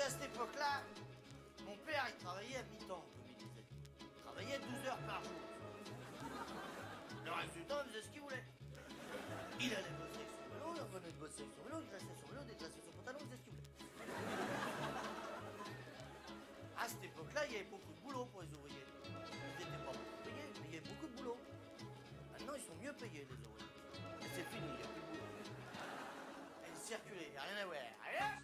à cette époque-là, mon père, il travaillait à mi-temps, comme il disait. Il travaillait 12 heures par jour. Le reste du temps, il faisait ce qu'il voulait. Il allait bosser avec son vélo, il revenait de bosser avec son vélo, il classait son vélo, déclassait son pantalon, il faisait ce qu'il voulait. À cette époque-là, il y avait beaucoup de boulot pour les ouvriers. Ils n'étaient pas beaucoup payés, mais il y avait beaucoup de boulot. Maintenant, ils sont mieux payés, les ouvriers. Et c'est fini, il n'y a plus de boulot. Et circuler, il n'y a rien à voir. Rien.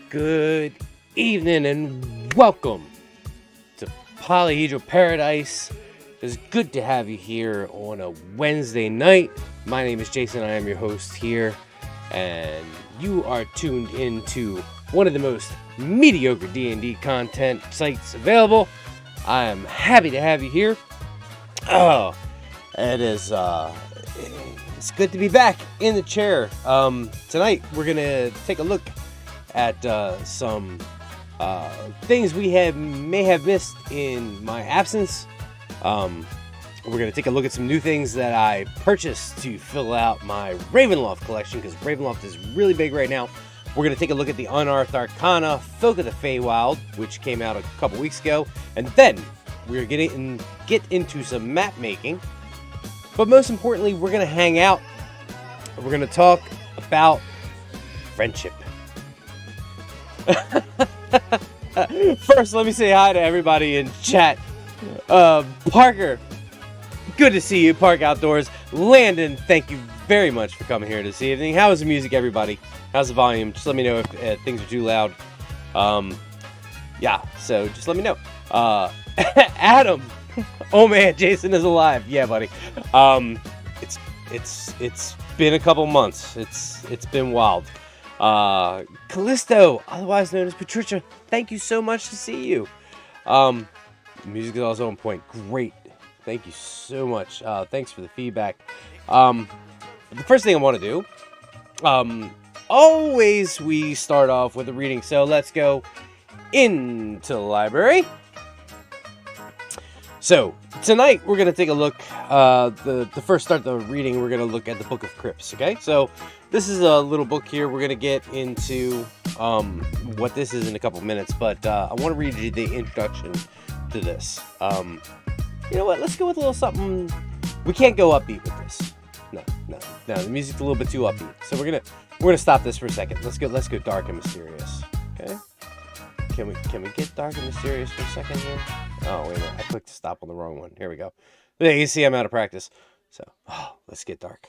Good evening and welcome to Polyhedral Paradise. It's good to have you here on a Wednesday night. My name is Jason, I am your host here, and you are tuned into one of the most mediocre D&D content sites available. I am happy to have you here. Oh, it is it's good to be back in the chair. Tonight we're gonna take a look at some things we may have missed in my absence. We're going to take a look at some new things that I purchased to fill out my Ravenloft collection, because Ravenloft is really big right now. We're going to take a look at the Unearthed Arcana Folk of the Feywild, which came out a couple weeks ago. And then we're going to get into some map making. But most importantly, we're going to hang out. We're going to talk about friendship. First, let me say hi to everybody in chat. Parker, good to see you. Park Outdoors. Landon, thank you very much for coming here this evening. How is the music, everybody? How's the volume? Just let me know if things are too loud. Yeah, so just let me know. Adam, oh man, Jason is alive. Yeah, buddy. It's been a couple months. It's been wild. Callisto, otherwise known as Patricia, thank you so much to see you. Music is also on point. Great. Thank you so much. Thanks for the feedback. The first thing I want to do, always we start off with a reading, so let's go into the library. So, tonight we're going to take a look, the first start the reading, we're going to look at the Book of Crypts, okay? So, this is a little book here. We're going to get into what this is in a couple minutes, but I want to read you the introduction to this. You know what? Let's go with a little something. We can't go upbeat with this. No. No, the music's a little bit too upbeat. So we're gonna stop this for a second. Let's go dark and mysterious. Okay? Can we get dark and mysterious for a second here? Oh, wait a minute. I clicked stop on the wrong one. Here we go. Yeah, you see I'm out of practice. So, let's get dark.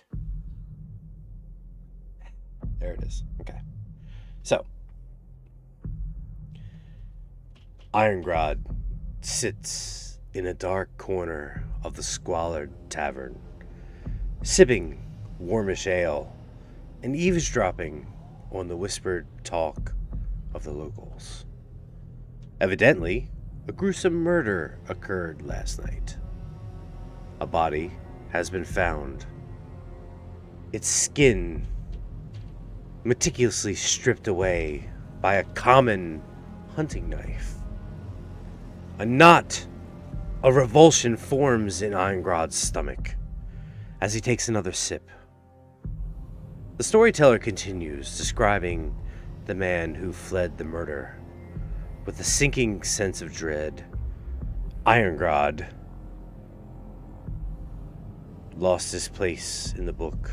There it is. Okay. So, Irongrod sits in a dark corner of the squalid tavern, sipping warmish ale and eavesdropping on the whispered talk of the locals. Evidently, a gruesome murder occurred last night. A body has been found, its skin meticulously stripped away by a common hunting knife. A knot of revulsion forms in Irongrod's stomach as he takes another sip. The storyteller continues, describing the man who fled the murder. With a sinking sense of dread, Irongrod lost his place in the book.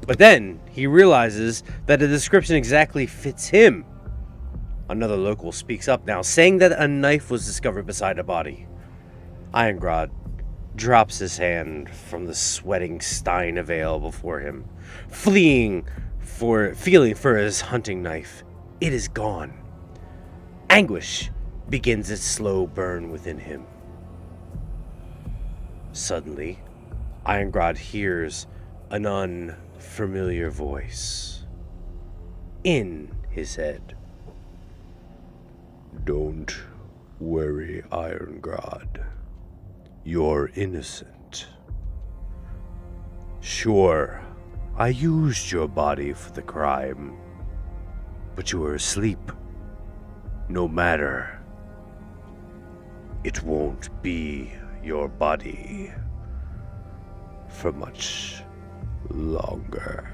But then he realizes that the description exactly fits him. Another local speaks up now, saying that a knife was discovered beside a body. Irongrod drops his hand from the sweating stein of ale before him, feeling for his hunting knife. It is gone. Anguish begins its slow burn within him. Suddenly, Irongrod hears an unfamiliar voice in his head. Don't worry, Irongrod. You're innocent. Sure, I used your body for the crime, but you were asleep. No matter. It won't be your body for much longer.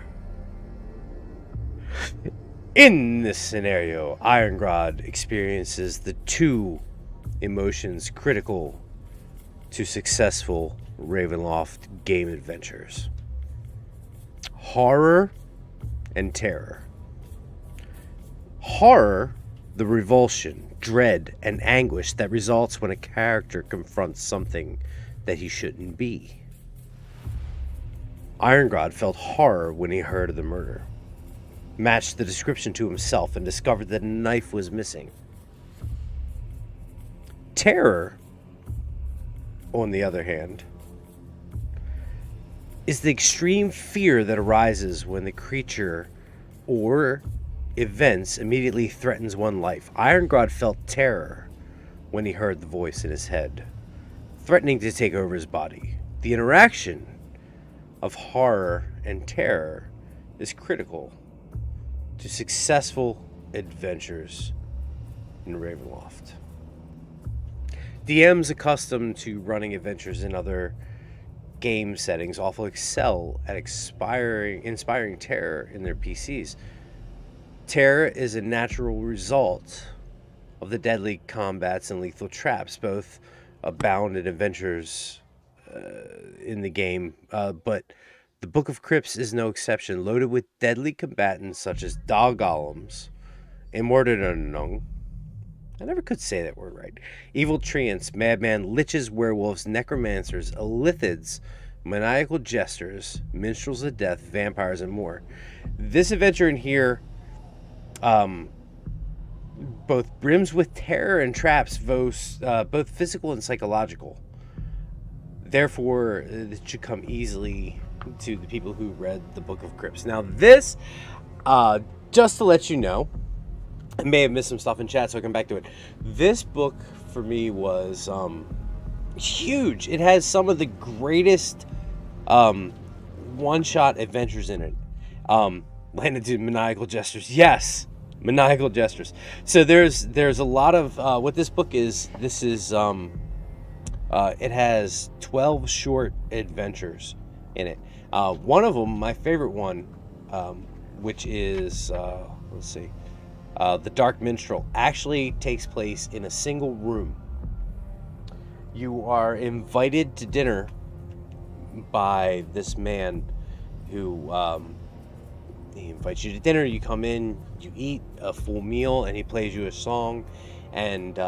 In this scenario, Irongrod experiences the two emotions critical to successful Ravenloft game adventures: horror and terror. Horror, the revulsion, dread, and anguish that results when a character confronts something that he shouldn't be. Irongrod felt horror when he heard of the murder, matched the description to himself, and discovered that a knife was missing. Terror, on the other hand, is the extreme fear that arises when the creature or events immediately threatens one's life. Irongrod felt terror when he heard the voice in his head, threatening to take over his body. The interaction of horror and terror is critical to successful adventures in Ravenloft. DMs accustomed to running adventures in other game settings often excel at inspiring terror in their PCs. Terror is a natural result of the deadly combats and lethal traps, both abound in adventures in the game, but the Book of Crypts is no exception, loaded with deadly combatants such as dog golems, Immortanung, I never could say that word right, evil treants, madman, liches, werewolves, necromancers, illithids, maniacal jesters, minstrels of death, vampires, and more. This adventure in here both brims with terror and traps, both physical and psychological. Therefore, it should come easily to the people who read the Book of Crypts. Now this, just to let you know, I may have missed some stuff in chat, so I'll come back to it. This book, for me, was huge. It has some of the greatest one-shot adventures in it. Landed to maniacal gestures. Yes, maniacal gestures. So there's a lot of what this book is. This is it has 12 short adventures in it. One of them, my favorite one, which is let's see, The Dark Minstrel, actually takes place in a single room. You are invited to dinner by this man, who he invites you to dinner. You come in, you eat a full meal, and he plays you a song. And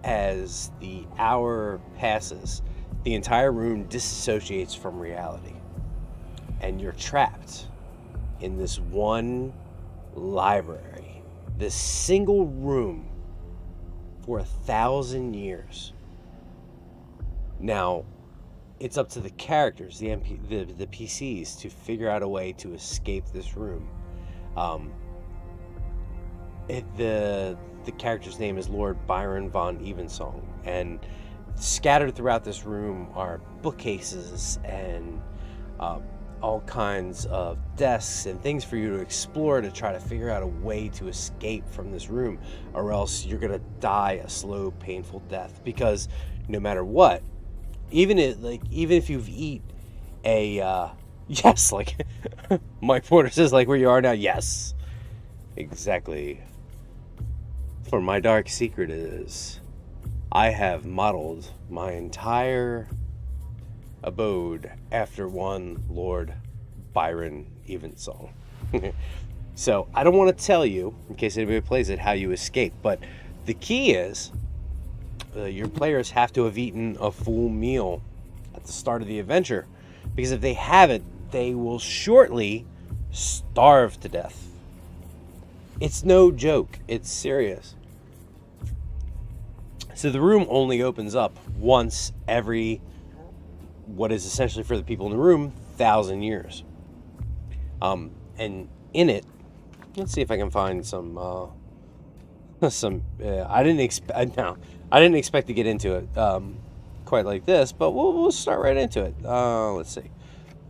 as the hour passes, the entire room disassociates from reality, and you're trapped in this one library, this single room, for 1,000 years. Now, it's up to the characters, the PCs, to figure out a way to escape this room. The character's name is Lord Byron von Evensong, and scattered throughout this room are bookcases and all kinds of desks and things for you to explore to try to figure out a way to escape from this room, or else you're gonna die a slow, painful death. Because no matter what, even if you've eat a yes, like Mike Porter says, like where you are now, yes, exactly. For my dark secret is, I have modeled my entire abode after one Lord Byron Evensong. So I don't want to tell you, in case anybody plays it, how you escape, but the key is your players have to have eaten a full meal at the start of the adventure, because if they haven't, they will shortly starve to death. It's no joke, it's serious. So the room only opens up once every, what is essentially for the people in the room, 1,000 years. And in it, let's see if I can find some. I didn't expect to get into it quite like this, but we'll start right into it. Let's see.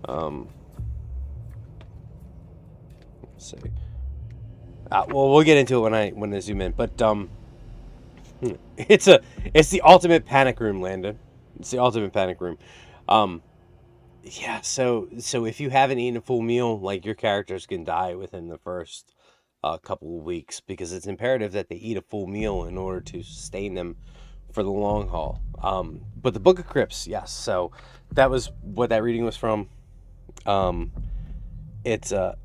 Let's see. Well, we'll get into it when I zoom in, but it's the ultimate panic room, Landon. It's the ultimate panic room. Yeah, so if you haven't eaten a full meal, like, your characters can die within the first couple of weeks, because it's imperative that they eat a full meal in order to sustain them for the long haul. But the Book of Crypts, yes. So that was what that reading was from. It's a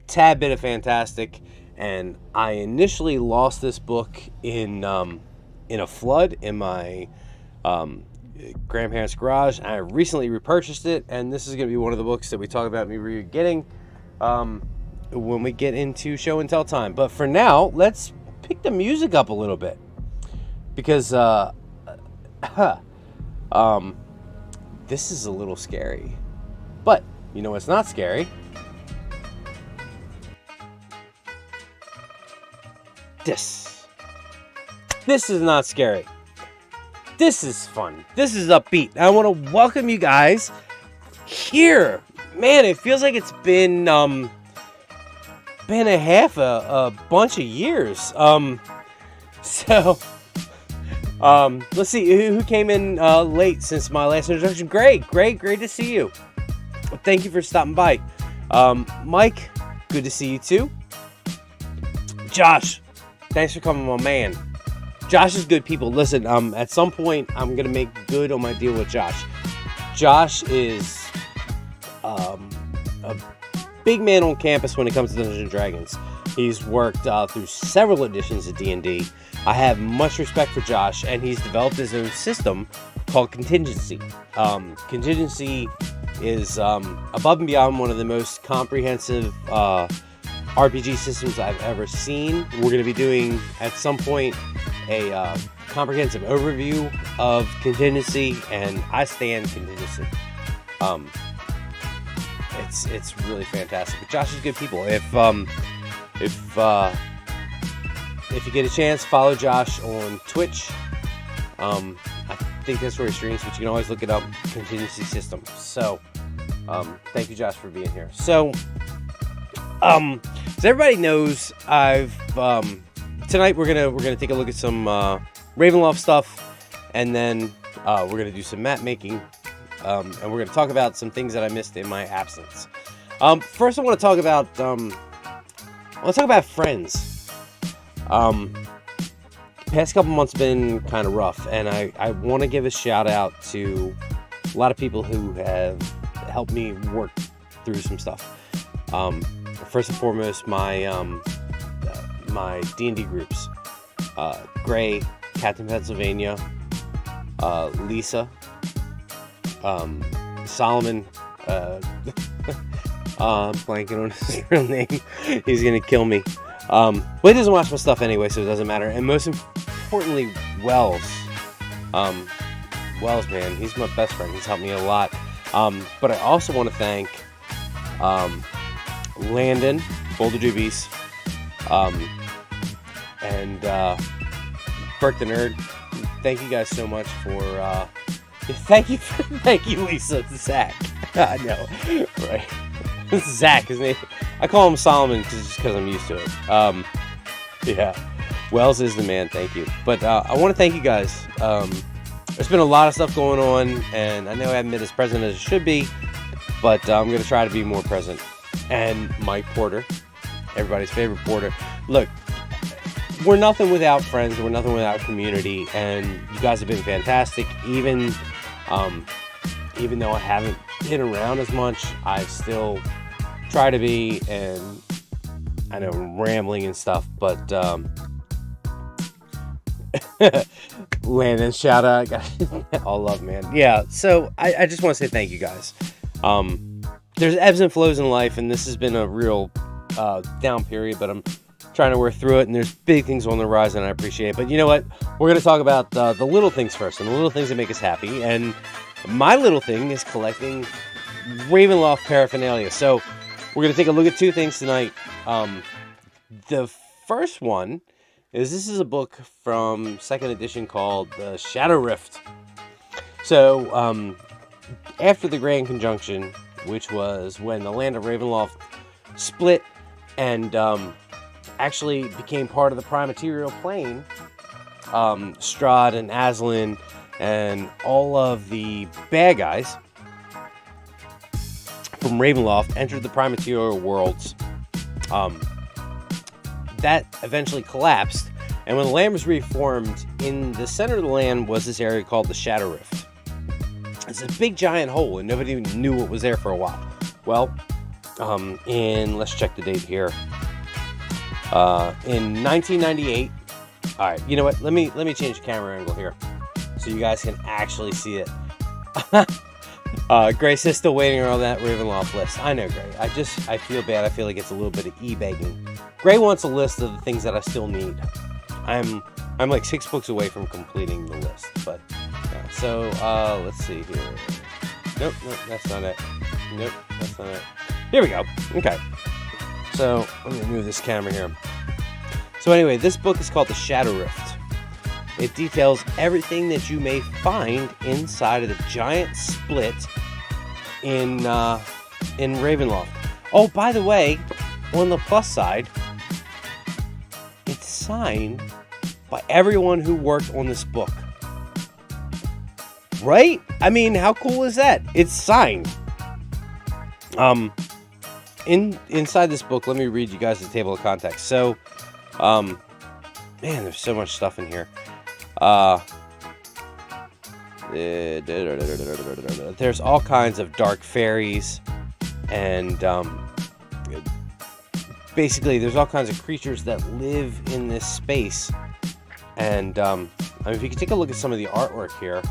tad bit of fantastic, and I initially lost this book in a flood in my grandparents' garage. I recently repurchased it, and this is going to be one of the books that we talk about me getting when we get into show and tell time. But for now, let's pick the music up a little bit, because this is a little scary. But you know what's not scary? This is not scary. This is fun. This is upbeat. I want to welcome you guys here. Man, it feels like it's been a bunch of years. Let's see who came in late since my last introduction. Great to see you. Thank you for stopping by. Mike, good to see you too. Josh, thanks for coming, my man. Josh is good people. Listen, at some point, I'm going to make good on my deal with Josh. Josh is a big man on campus when it comes to Dungeons & Dragons. He's worked through several editions of D&D. I have much respect for Josh, and he's developed his own system called Contingency. Contingency is above and beyond one of the most comprehensive RPG systems I've ever seen. We're going to be doing, at some point, a comprehensive overview of Contingency, and I stand Contingency. It's really fantastic. But Josh is good people. If you get a chance, follow Josh on Twitch. I think that's where he streams, but you can always look it up. Contingency system. So, thank you, Josh, for being here. So, as everybody knows, tonight we're gonna take a look at some Ravenloft stuff, and then we're gonna do some map making, and we're gonna talk about some things that I missed in my absence. First, I want to talk about friends. Past couple months been kind of rough, and I want to give a shout out to a lot of people who have helped me work through some stuff. First and foremost, my D&D groups. Gray, Captain Pennsylvania, Lisa, Solomon, blanking on his real name. He's gonna kill me. Well, he doesn't watch my stuff anyway, so it doesn't matter. And most importantly, Wells. Wells, man, he's my best friend. He's helped me a lot. But I also want to thank Landon, Boulder Jubies, and Bert the Nerd. Thank you guys so much for thank you Lisa, Zach. I know, right? Zach, his name. I call him Solomon just because I'm used to it. Yeah, Wells is the man. Thank you. But I want to thank you guys. There's been a lot of stuff going on, and I know I haven't been as present as I should be, but I'm going to try to be more present. And Mike Porter, everybody's favorite Porter. Look, we're nothing without friends. We're nothing without community, and you guys have been fantastic. Even though I haven't been around as much, I still try to be, and I know I'm rambling and stuff, but Landon, shout out. All love, man. Yeah, so I just want to say thank you guys. There's ebbs and flows in life, and this has been a real down period, but I'm trying to work through it, and there's big things on the horizon I appreciate. But you know what? We're going to talk about the little things first, and the little things that make us happy. And my little thing is collecting Ravenloft paraphernalia. So we're going to take a look at two things tonight. The first one is this is a book from 2nd edition called The Shadow Rift. So after the Grand Conjunction, which was when the land of Ravenloft split and actually became part of the Primaterial Plane, Strahd and Aslan and all of the bad guys from Ravenloft entered the Primaterial worlds. That eventually collapsed, and when the land was reformed, in the center of the land was this area called the Shadow Rift. It's a big giant hole, and nobody even knew what was there for a while. Well, let's check the date here. In 1998. All right, you know what? Let me change the camera angle here, so you guys can actually see it. Gray says still waiting on that Ravenloft list. I know, Gray. I feel bad. I feel like it's a little bit of e-begging. Gray wants a list of the things that I still need. I'm like 6 books away from completing the list, but yeah. So let's see here. Nope, that's not it. Nope, that's not it. Here we go. Okay. So let me move this camera here. So anyway, this book is called The Shadow Rift. It details everything that you may find inside of the giant split in Ravenloft. Oh, by the way, on the plus side, it's signed by everyone who worked on this book. Right? I mean, how cool is that? It's signed. Inside this book, let me read you guys the table of contents. So, man, there's so much stuff in here. There's all kinds of dark fairies, and basically there's all kinds of creatures that live in this space. And I mean, if you can take a look at some of the artwork here,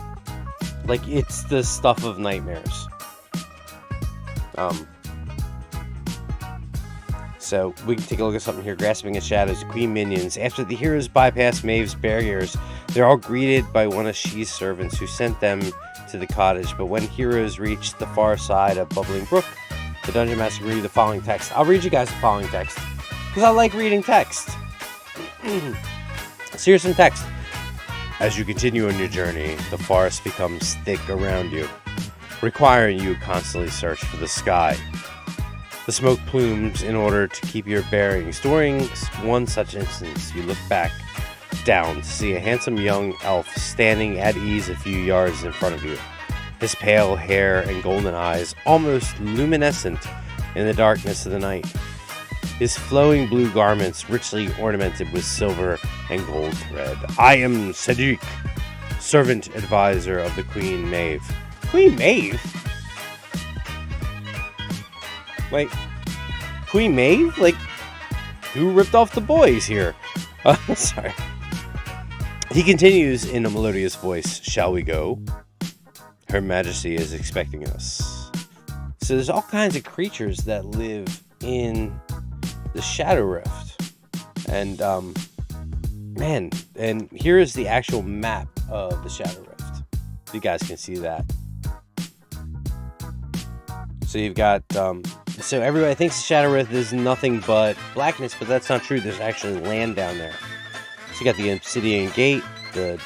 like it's the stuff of nightmares. So we can take a look at something here. Grasping at shadows, queen minions. After the heroes bypass Maeve's barriers, they're all greeted by one of She's servants who sent them to the cottage. But when heroes reach the far side of Bubbling Brook, the dungeon master read the following text. I'll read you guys the following text because I like reading text. So here's some text. As you continue on your journey, the forest becomes thick around you, requiring you to constantly search for the sky. The smoke plumes in order to keep your bearings. During one such instance, you look back down to see a handsome young elf standing at ease a few yards in front of you. His pale hair and golden eyes almost luminescent in the darkness of the night. His flowing blue garments richly ornamented with silver and gold thread. I am Sadiq, servant advisor of the Queen Maeve. Queen Maeve? Like, Queen Maeve? Like, who ripped off the boys here? Sorry. He continues in a melodious voice, "Shall we go? Her Majesty is expecting us." So there's all kinds of creatures that live in the Shadow Rift. And, man, and here is the actual map of the Shadow Rift. You guys can see that. So you've got, so everybody thinks the Shadow Rift is nothing but blackness, but that's not true. There's actually land down there. So you got the Obsidian Gate, the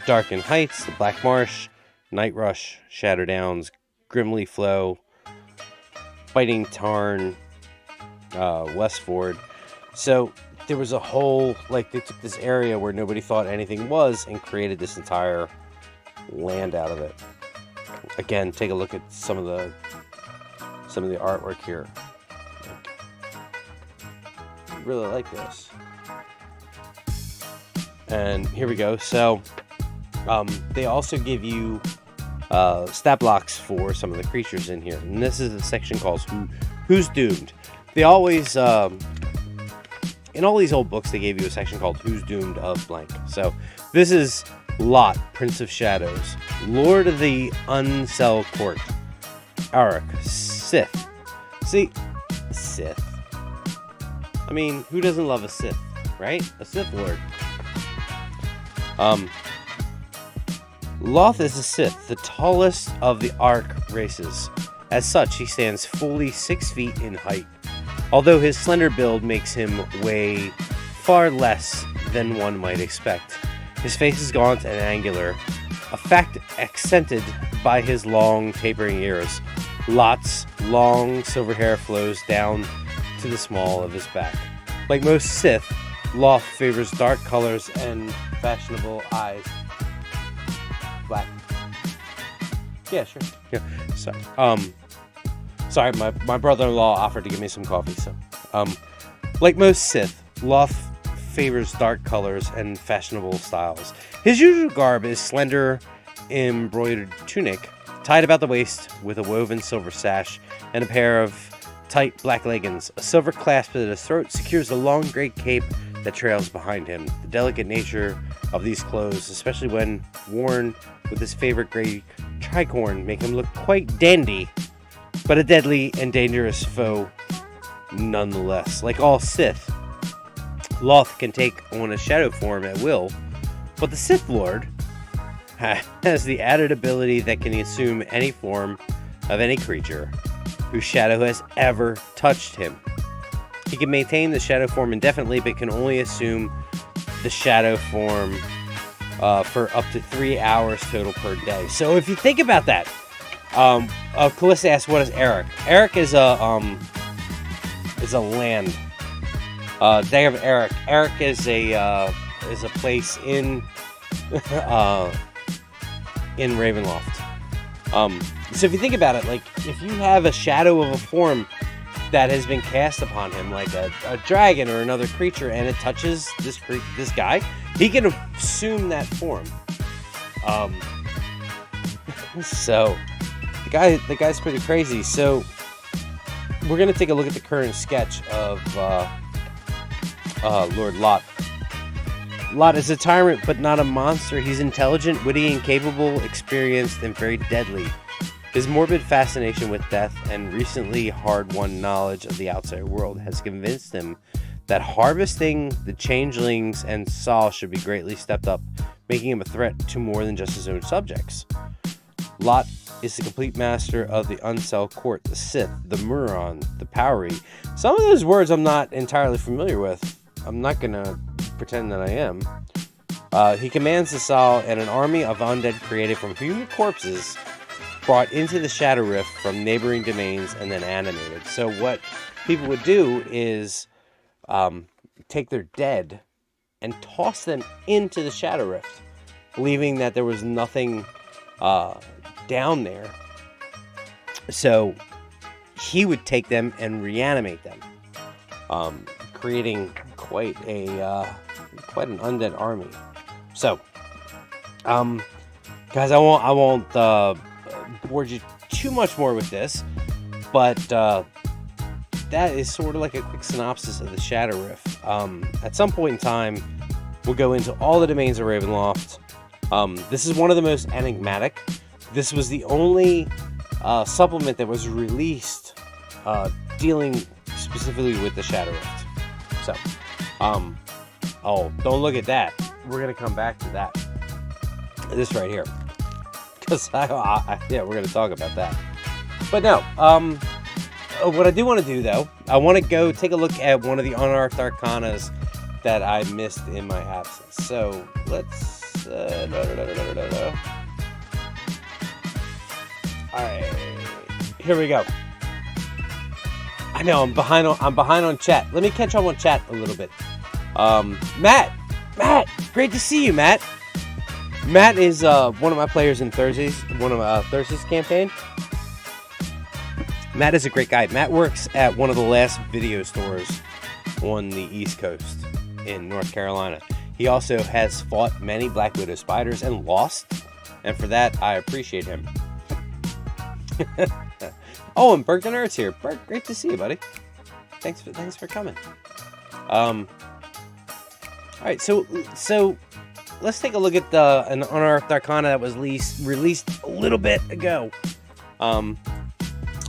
Darkened Heights, the Black Marsh, Night Rush, Shadow Downs, Grimly Flow, Biting Tarn, Westford. So there was a whole, like, they took this area where nobody thought anything was and created this entire land out of it. Again, take a look at some of the artwork here. I really like this. And here we go. So they also give you stat blocks for some of the creatures in here, and this is a section called Who's Doomed. They always in all these old books they gave you a section called Who's Doomed of blank. So this is Lot, Prince of Shadows, Lord of the Uncell Court, Arak, Sith. See, Sith. I mean, who doesn't love a Sith, right? A Sith Lord. Loth is a Sith, the tallest of the Ark races. As such, he stands fully 6 feet in height, although his slender build makes him weigh far less than one might expect. His face is gaunt and angular, a fact accented by his long, tapering ears. Lot's long silver hair flows down to the small of his back. Like most Sith, Loth favors dark colors and fashionable eyes. Black. Yeah, sure. Yeah. Sorry, my brother-in-law offered to give me some coffee. So, like most Sith, Loth favors dark colors and fashionable styles. His usual garb is slender, embroidered tunic, tied about the waist with a woven silver sash and a pair of tight black leggings. A silver clasp at his throat secures the long gray cape that trails behind him. The delicate nature of these clothes, especially when worn with his favorite gray tricorn, make him look quite dandy, but a deadly and dangerous foe nonetheless. Like all Sith, Loth can take on a shadow form at will, but the Sith Lord has the added ability that can assume any form of any creature whose shadow has ever touched him. He can maintain the shadow form indefinitely, but can only assume the shadow form for up to 3 hours total per day. So if you think about that, Calista asks, "What is Eric?" Eric is a land. They have Eric. Eric is a place in Ravenloft. So if you think about it, like if you have a shadow of a form that has been cast upon him, like a dragon or another creature, and it touches this guy, he can assume that form. So the guy's pretty crazy. So we're gonna take a look at the current sketch of Lord Lot. Lot is a tyrant, but not a monster. He's intelligent, witty, and capable, experienced, and very deadly. His morbid fascination with death and recently hard-won knowledge of the outside world has convinced him that harvesting the changelings and Saul should be greatly stepped up, making him a threat to more than just his own subjects. Lot is the complete master of the Uncell Court, the Sith, the Muron, the Powery. Some of those words I'm not entirely familiar with. I'm not going to pretend that I am. He commands the Saul and an army of undead created from human corpses brought into the Shadow Rift from neighboring domains and then animated. So what people would do is take their dead and toss them into the Shadow Rift, believing that there was nothing down there. So he would take them and reanimate them, creating quite an undead army. So, guys, I won't bore you too much more with this, but that is sort of like a quick synopsis of the Shadow Rift. At some point in time, we'll go into all the domains of Ravenloft. This is one of the most enigmatic. This was the only supplement that was released dealing specifically with the Shadow Rift. So, oh, don't look at that. We're gonna come back to that. This right here, because yeah, we're gonna talk about that. But no, what I do want to do though, I want to go take a look at one of the unearthed arcanas that I missed in my absence. So let's. All right, here we go. I know I'm behind on chat. Let me catch up on chat a little bit. Matt, great to see you, Matt. Matt is one of my players in Thursday's campaign. Matt is a great guy. Matt works at one of the last video stores on the East Coast in North Carolina. He also has fought many Black Widow spiders and lost, and for that I appreciate him. Oh, and Berg the Nerd's here. Berg, great to see you, buddy. Thanks for coming. All right, so let's take a look at an unearthed arcana that was released a little bit ago.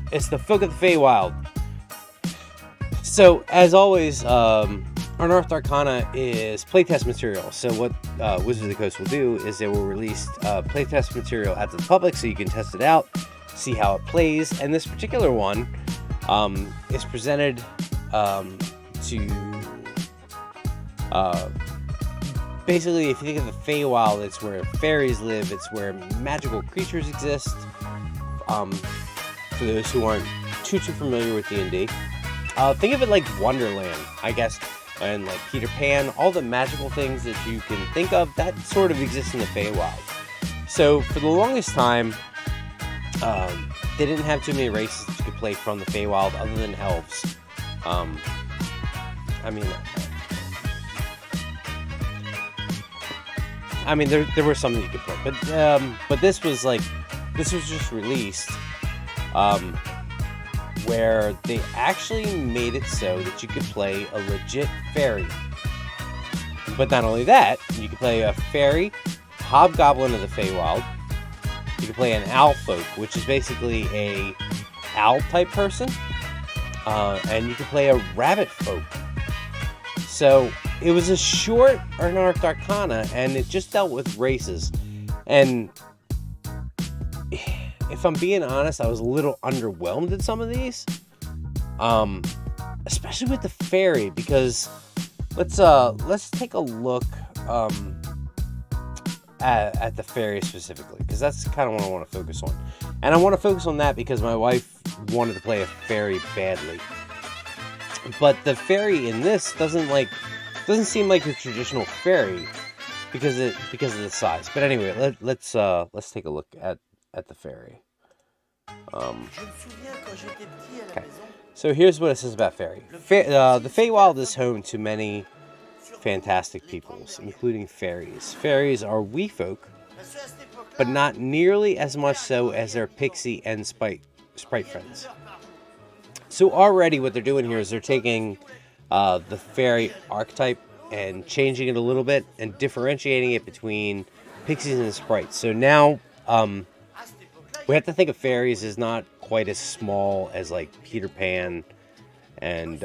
It's the Folk of the Feywild. So, as always, unearthed arcana is playtest material. So what Wizards of the Coast will do is they will release playtest material out to the public so you can test it out, see how it plays. And this particular one is presented to basically, if you think of the Feywild, it's where fairies live, it's where magical creatures exist. For those who aren't too familiar with D&D, think of it like Wonderland, I guess, and like Peter Pan, all the magical things that you can think of, that sort of exists in the Feywild. So for the longest time, they didn't have too many races that you could play from the Feywild other than elves. I mean, there were some that you could play, but this was just released, where they actually made it so that you could play a legit fairy. But not only that, you could play a fairy, hobgoblin of the Feywild. You could play an owl folk, which is basically a owl type person, and you could play a rabbit folk. So it was a short unearthed arcana, and it just dealt with races. And if I'm being honest, I was a little underwhelmed at some of these, especially with the fairy, because let's take a look at the fairy specifically, because that's kind of what I want to focus on. And I want to focus on that because my wife wanted to play a fairy badly. But the fairy in this doesn't seem like a traditional fairy because of the size. But anyway, let's take a look at the fairy. Okay. So here's what it says about fairy. The Feywild is home to many fantastic peoples, including fairies. Fairies are wee folk, but not nearly as much so as their pixie and sprite friends. So already what they're doing here is they're taking the fairy archetype and changing it a little bit and differentiating it between pixies and sprites. So now we have to think of fairies as not quite as small as like Peter Pan and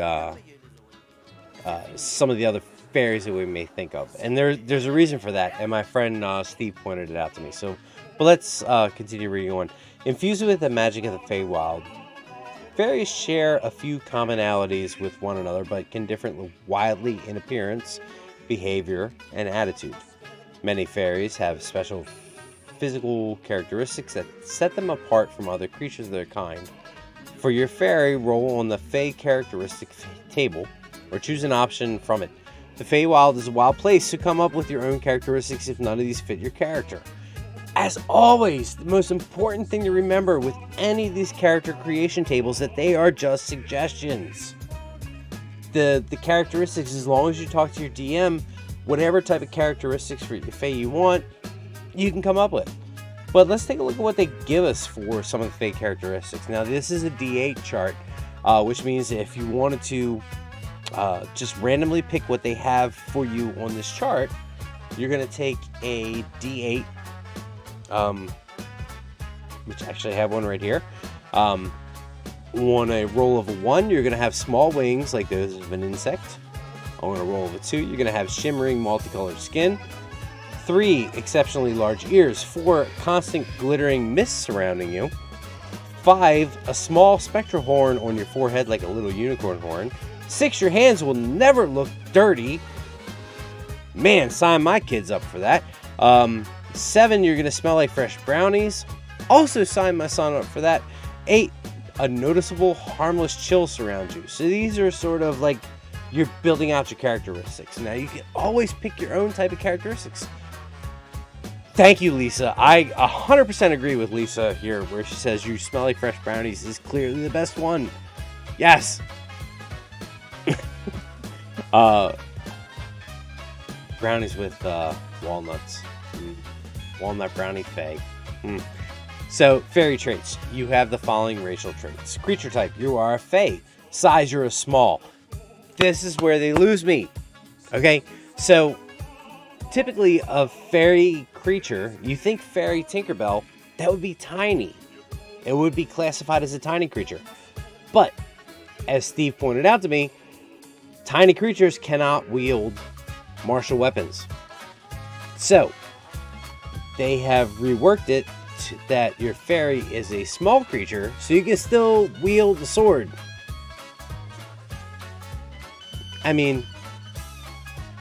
some of the other fairies that we may think of. And there's a reason for that, and my friend Steve pointed it out to me. So, but let's continue reading on. Infused with the magic of the Feywild, fairies share a few commonalities with one another, but can differ wildly in appearance, behavior, and attitude. Many fairies have special physical characteristics that set them apart from other creatures of their kind. For your fairy, roll on the Fey characteristic table, or choose an option from it. The Feywild is a wild place, so come up with your own characteristics if none of these fit your character. As always, the most important thing to remember with any of these character creation tables that they are just suggestions. The characteristics, as long as you talk to your DM, whatever type of characteristics for your Fey you want, you can come up with. But let's take a look at what they give us for some of the Fey characteristics. Now, this is a D8 chart, which means if you wanted to just randomly pick what they have for you on this chart, you're going to take a D8, which actually I have one right here. On a roll of a 1, you're going to have small wings like those of an insect. On a roll of a 2, you're going to have shimmering multicolored skin. 3, exceptionally large ears. 4, constant glittering mist surrounding you. 5, a small spectral horn on your forehead like a little unicorn horn. 6, your hands will never look dirty. Man, sign my kids up for that. 7, you're going to smell like fresh brownies. Also sign my son up for that. 8, a noticeable harmless chill surrounds you. So these are sort of like you're building out your characteristics. Now you can always pick your own type of characteristics. Thank you, Lisa. I 100% agree with Lisa here, where she says you smell like fresh brownies is clearly the best one. Yes. Brownies with walnuts. Walnut brownie fay. So, fairy traits. You have the following racial traits. Creature type. You are a fae. Size. You're a small. This is where they lose me. Okay? So, typically a fairy creature, you think fairy Tinkerbell, that would be tiny. It would be classified as a tiny creature. But, as Steve pointed out to me, tiny creatures cannot wield martial weapons. So, they have reworked it that your fairy is a small creature, so you can still wield the sword. I mean,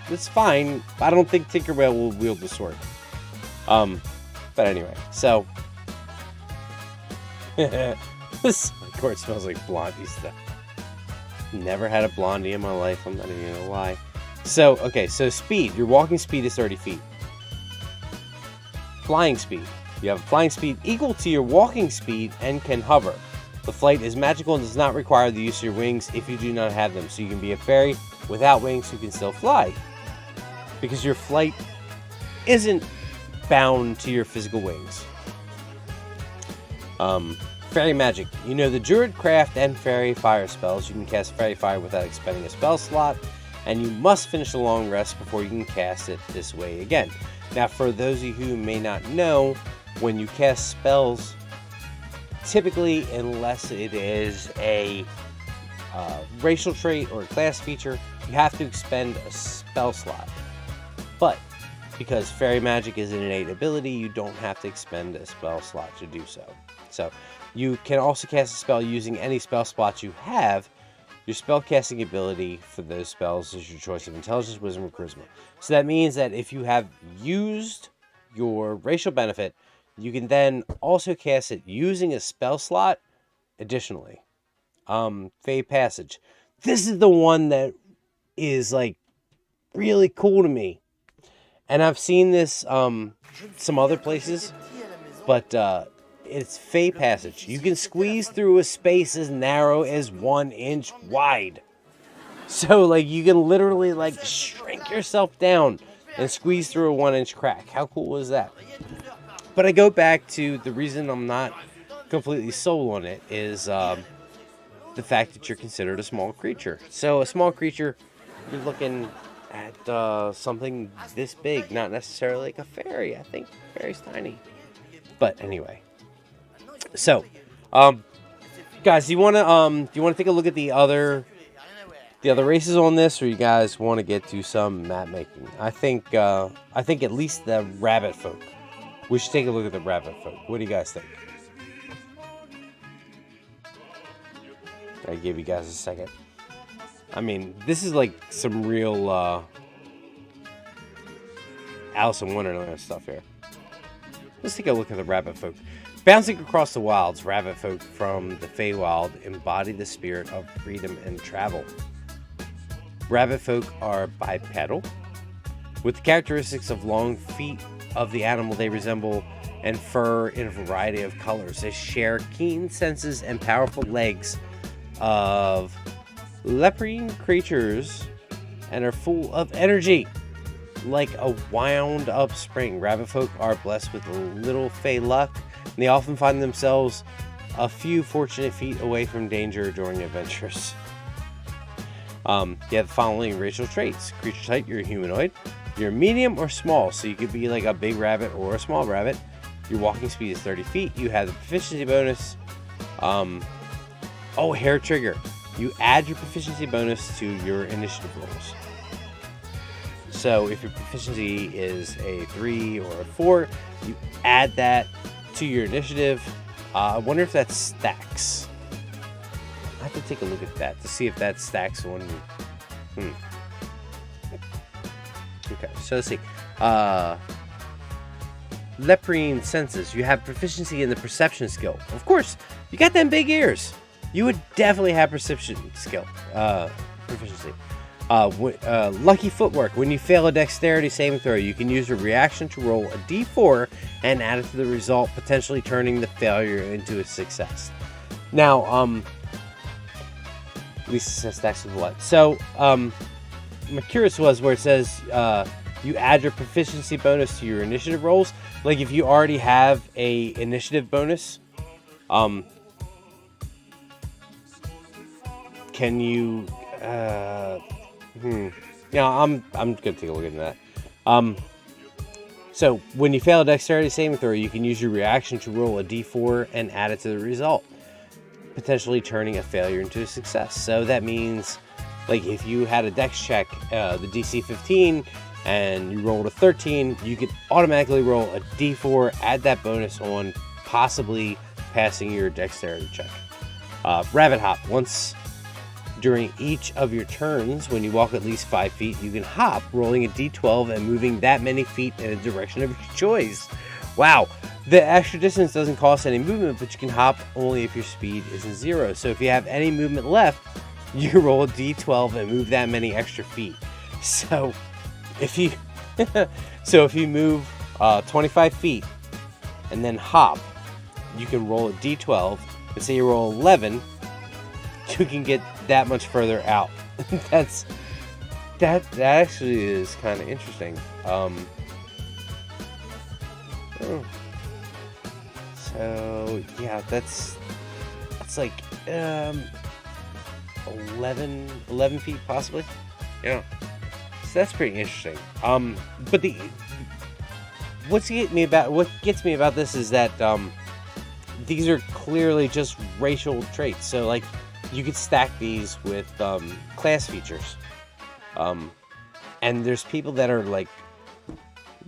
it's fine. I don't think Tinkerbell will wield the sword. But anyway, so this court smells like Blondie stuff. Never had a Blondie in my life. I'm not even gonna lie. So, okay, so speed. Your walking speed is 30 feet. Flying speed. You have a flying speed equal to your walking speed and can hover. The flight is magical and does not require the use of your wings if you do not have them. So you can be a fairy without wings who can still fly. Because your flight isn't bound to your physical wings. Fairy magic. You know the Druid craft and fairy fire spells. You can cast fairy fire without expending a spell slot. And you must finish a long rest before you can cast it this way again. Now, for those of you who may not know, when you cast spells, typically, unless it is a racial trait or a class feature, you have to expend a spell slot. But because fairy magic is an innate ability, you don't have to expend a spell slot to do so. So you can also cast a spell using any spell slots you have. Your spellcasting ability for those spells is your choice of intelligence, wisdom, or charisma. So that means that if you have used your racial benefit, you can then also cast it using a spell slot additionally. Fey Passage. This is the one that is like really cool to me. And I've seen this some other places, but it's Fey Passage. You can squeeze through a space as narrow as 1 inch wide. So, like, you can literally, like, shrink yourself down and squeeze through a 1 inch crack. How cool is that? But I go back to the reason I'm not completely sold on it is the fact that you're considered a small creature. So, a small creature, you're looking at something this big, not necessarily like a fairy. I think fairy's tiny. But anyway. So, guys, do you want to take a look at the other races on this, or you guys want to get to some map making? I think at least the rabbit folk. We should take a look at the rabbit folk. What do you guys think? I give you guys a second. I mean, this is like some real Alice in Wonderland stuff here. Let's take a look at the rabbit folk. Bouncing across the wilds, rabbit folk from the Feywild embody the spirit of freedom and travel. Rabbit folk are bipedal, with the characteristics of long feet of the animal they resemble and fur in a variety of colors. They share keen senses and powerful legs of leprine creatures and are full of energy. Like a wound up spring, rabbit folk are blessed with a little fey luck. And they often find themselves a few fortunate feet away from danger during adventures. You have the following racial traits. Creature type, you're a humanoid. You're medium or small, so you could be like a big rabbit or a small rabbit. Your walking speed is 30 feet. You have the proficiency bonus. Hair trigger. You add your proficiency bonus to your initiative rolls. So if your proficiency is a 3 or a 4, you add that to your initiative. I wonder if that stacks. I have to take a look at that to see if that stacks one. Okay, so let's see. Leprine senses. You have proficiency in the perception skill. Of course, you got them big ears. You would definitely have perception skill proficiency. Lucky footwork. When you fail a dexterity saving throw, you can use a reaction to roll a d4 and add it to the result, potentially turning the failure into a success. Now, at least it says stacks with what? So, my curious was where it says you add your proficiency bonus to your initiative rolls. Like if you already have a initiative bonus, can you? Yeah, I'm gonna take a look into that. So when you fail a dexterity saving throw, you can use your reaction to roll a d4 and add it to the result, potentially turning a failure into a success. So that means, like, if you had a dex check, the DC 15, and you rolled a 13, you could automatically roll a d4, add that bonus on, possibly passing your dexterity check. Rabbit hop. Once during each of your turns, when you walk at least 5 feet, you can hop, rolling a d12 and moving that many feet in a direction of your choice. Wow. The extra distance doesn't cost any movement, but you can hop only if your speed isn't 0. So if you have any movement left, you roll a d12 and move that many extra feet. So if you move 25 feet and then hop, you can roll a d12, and say you roll 11, you can get that much further out. that actually is kind of interesting. So yeah, that's like 11 feet possibly. Yeah, so that's pretty interesting. But what gets me about this is that these are clearly just racial traits. So like you could stack these with class features, and there's people that are like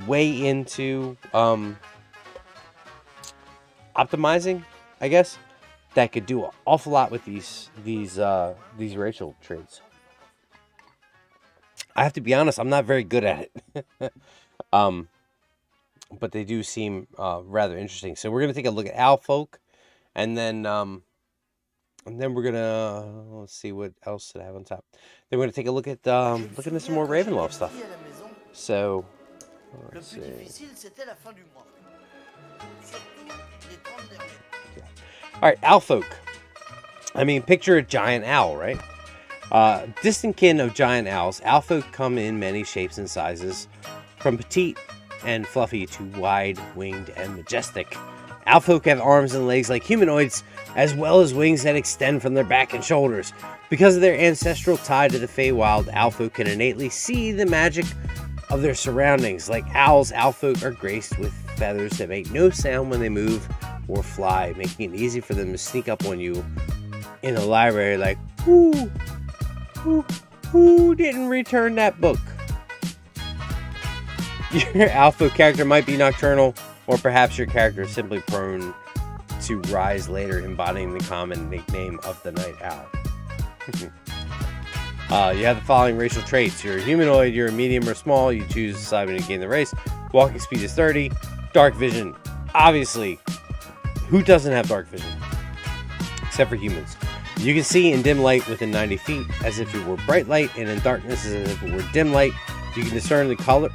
way into optimizing, I guess, that could do an awful lot with these racial traits. I have to be honest, I'm not very good at it. But they do seem rather interesting. So we're gonna take a look at Owl Folk, and then we're gonna let's see what else did I have on top. Then we're gonna take a look at looking at some more Ravenloft stuff. So let's see. All right, Owl Folk. I mean, picture a giant owl, right? Distant kin of giant owls, owl folk come in many shapes and sizes, from petite and fluffy to wide-winged and majestic. Owl folk have arms and legs like humanoids, as well as wings that extend from their back and shoulders. Because of their ancestral tie to the Feywild, owl folk can innately see the magic of their surroundings. Like owls, owl folk are graced with feathers that make no sound when they move or fly, making it easy for them to sneak up on you in the library like, who didn't return that book? Your owl folk character might be nocturnal, or perhaps your character is simply prone to rise later, embodying the common nickname of the night owl. You have the following racial traits. You're a humanoid, you're a medium or small, you choose the side when you gain the race. Walking speed is 30. Dark vision. Obviously, who doesn't have dark vision? Except for humans. You can see in dim light within 90 feet as if it were bright light, and in darkness as if it were dim light. You can discern the color.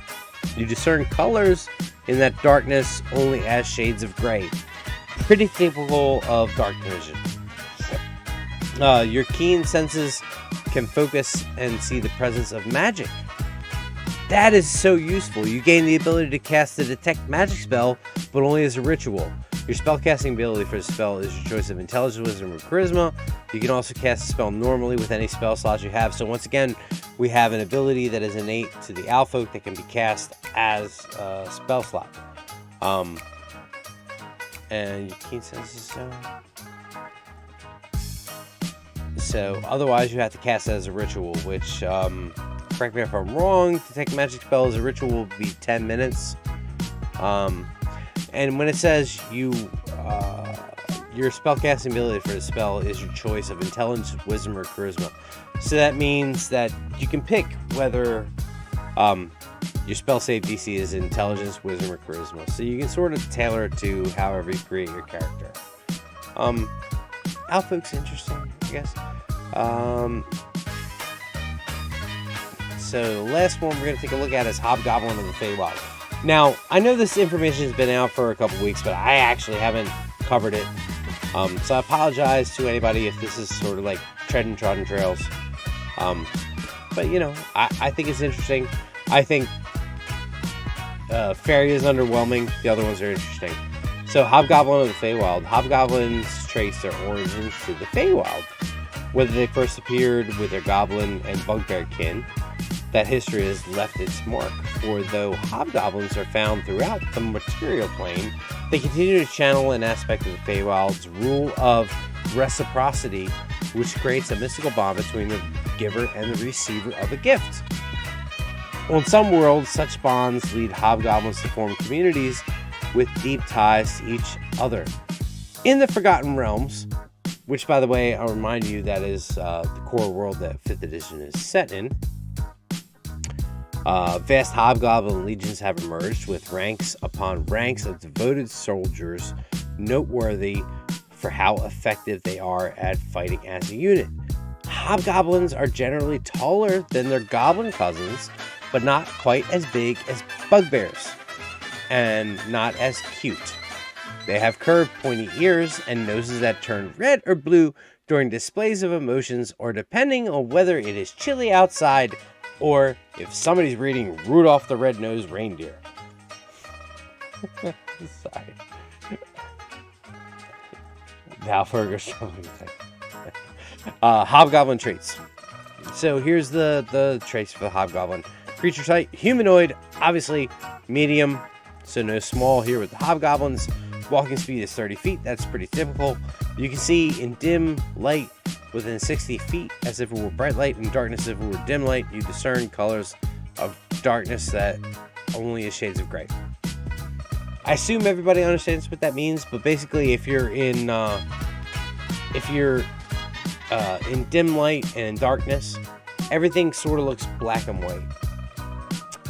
You discern colors in that darkness only as shades of gray. Pretty typical of dark vision. Your keen senses can focus and see the presence of magic. That is so useful. You gain the ability to cast a detect magic spell, but only as a ritual. Your spellcasting ability for the spell is your choice of Intelligence, Wisdom, or Charisma. You can also cast a spell normally with any spell slots you have. So once again, we have an ability that is innate to the Owl Folk that can be cast as a spell slot. And your keen senses so otherwise you have to cast it as a ritual, which, correct me if I'm wrong, to take a magic spell as a ritual will be 10 minutes. And when it says your spellcasting ability for the spell is your choice of Intelligence, Wisdom, or Charisma. So that means that you can pick whether your spell save DC is Intelligence, Wisdom, or Charisma. So you can sort of tailor it to however you create your character. Owl Folk's interesting, I guess. So the last one we're going to take a look at is Hobgoblin of the Feywild. Now, I know this information has been out for a couple weeks, but I actually haven't covered it. So I apologize to anybody if this is sort of like treading trodden trails. But, you know, I think it's interesting. I think Fairy is underwhelming. The other ones are interesting. So Hobgoblin of the Feywild. Hobgoblins trace their origins to the Feywild. Whether they first appeared with their goblin and bugbear kin, that history has left its mark. For though hobgoblins are found throughout the material plane, they continue to channel an aspect of the Feywild's rule of reciprocity, which creates a mystical bond between the giver and the receiver of a gift. On some worlds, such bonds lead hobgoblins to form communities with deep ties to each other. In the Forgotten Realms, which, by the way, I'll remind you, that is the core world that 5th edition is set in, vast hobgoblin legions have emerged with ranks upon ranks of devoted soldiers, noteworthy for how effective they are at fighting as a unit. Hobgoblins are generally taller than their goblin cousins, but not quite as big as bugbears, and not as cute. They have curved, pointy ears and noses that turn red or blue during displays of emotions, or depending on whether it is chilly outside or if somebody's reading Rudolph the Red-Nosed Reindeer. Sorry. Valfurger. Hobgoblin traits. So here's the traits for the Hobgoblin. Creature type, humanoid, obviously medium, so no small here with the Hobgoblins. Walking speed is 30 feet, that's pretty typical. You can see in dim light within 60 feet as if it were bright light, and darkness if it were dim light. You discern colors of darkness that only is shades of gray. I assume everybody understands what that means, but basically if you're in dim light and in darkness, everything sort of looks black and white.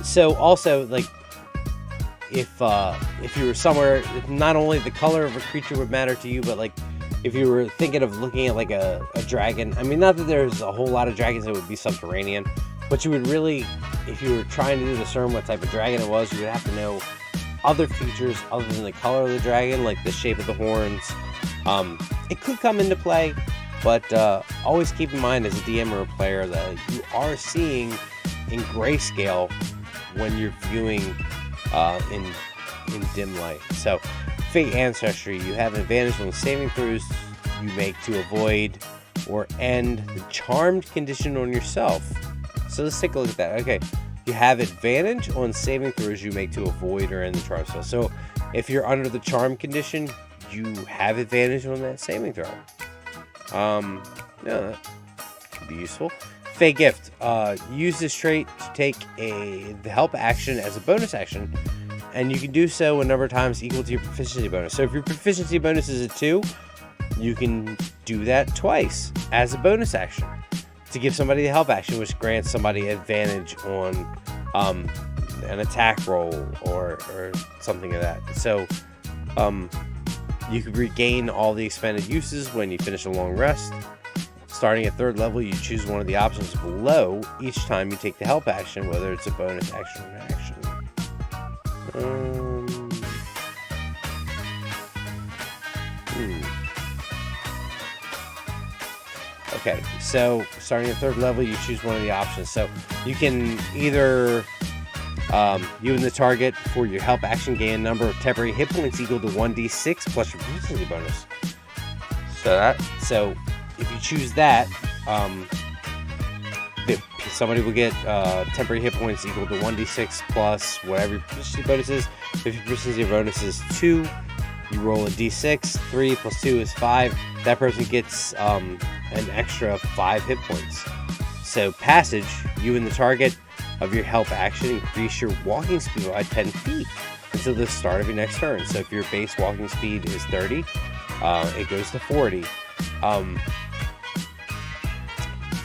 So also, like, if you were somewhere, not only the color of a creature would matter to you, but like if you were thinking of looking at like a dragon, I mean, not that there's a whole lot of dragons that would be subterranean, but you would really, if you were trying to discern what type of dragon it was, you would have to know other features other than the color of the dragon, like the shape of the horns. It could come into play, but always keep in mind as a DM or a player that you are seeing in grayscale when you're viewing in dim light. So Fate Ancestry, you have an advantage on saving throws you make to avoid or end the charmed condition on yourself. So let's take a look at that. Okay, you have advantage on saving throws you make to avoid or end the charm spell. So if you're under the charm condition, you have advantage on that saving throw. Yeah, that could be useful. Fey Gift. Use this trait to take the help action as a bonus action, and you can do so a number of times equal to your proficiency bonus. So if your proficiency bonus is a 2, you can do that twice as a bonus action to give somebody the help action, which grants somebody advantage on an attack roll or something of that. So you can regain all the expended uses when you finish a long rest. Starting at 3rd level, you choose one of the options below each time you take the help action, whether it's a bonus action or an action. Okay, so starting at 3rd level, you choose one of the options. So you can either You and the target for your help action gain a number of temporary hit points equal to 1d6 plus your proficiency bonus. So if you choose that, somebody will get temporary hit points equal to 1d6 plus whatever your proficiency bonus is. If your proficiency bonus is 2, you roll a d6. 3 plus 2 is 5. That person gets an extra 5 hit points. So passage, you and the target of your help action increase your walking speed by 10 feet until the start of your next turn. So if your base walking speed is 30, it goes to 40.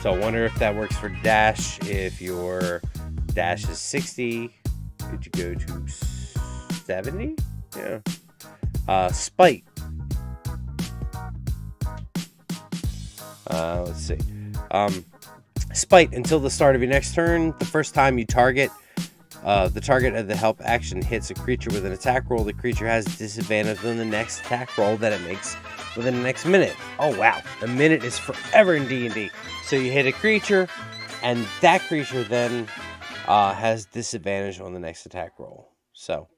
So I wonder if that works for dash. If your dash is 60, could you go to 70? Yeah. Spite. Let's see. Spite, until the start of your next turn, the first time you target, the target of the help action hits a creature with an attack roll, the creature has disadvantage on the next attack roll that it makes within the next minute. Oh wow, a minute is forever in D&D. So you hit a creature, and that creature then has disadvantage on the next attack roll. So,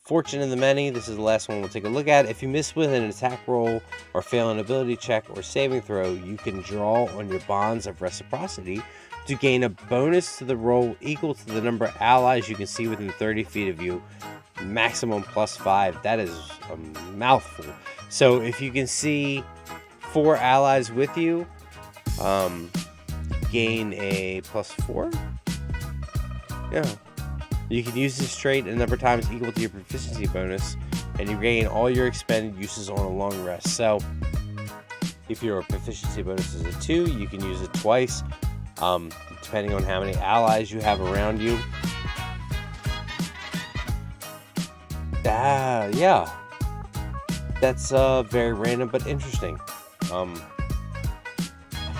fortune in the many, this is the last one we'll take a look at. If you miss with an attack roll or fail an ability check or saving throw, you can draw on your bonds of reciprocity to gain a bonus to the roll equal to the number of allies you can see within 30 feet of you. Maximum +5. That is a mouthful. So if you can see 4 allies with you, gain a +4. Yeah. You can use this trait a number of times equal to your proficiency bonus, and you gain all your expended uses on a long rest. So, if your proficiency bonus is a 2, you can use it twice, depending on how many allies you have around you. Yeah. That's very random but interesting. I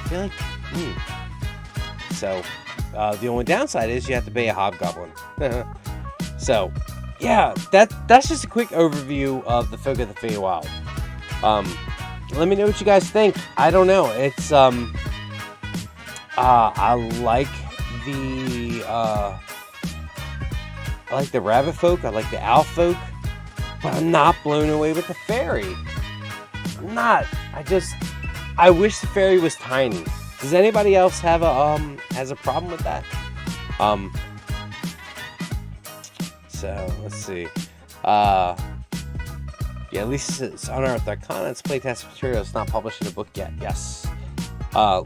feel like... So... the only downside is you have to pay a hobgoblin. So, yeah, that's just a quick overview of the Folk of the Feywild. Let me know what you guys think. I don't know. It's I like the rabbit folk. I like the owl folk, but I'm not blown away with the fairy. I'm not. I wish the fairy was tiny. Does anybody else have has a problem with that? So let's see. Yeah, Lisa says Unearthed Arcana. It's playtest material. It's not published in a book yet. Yes.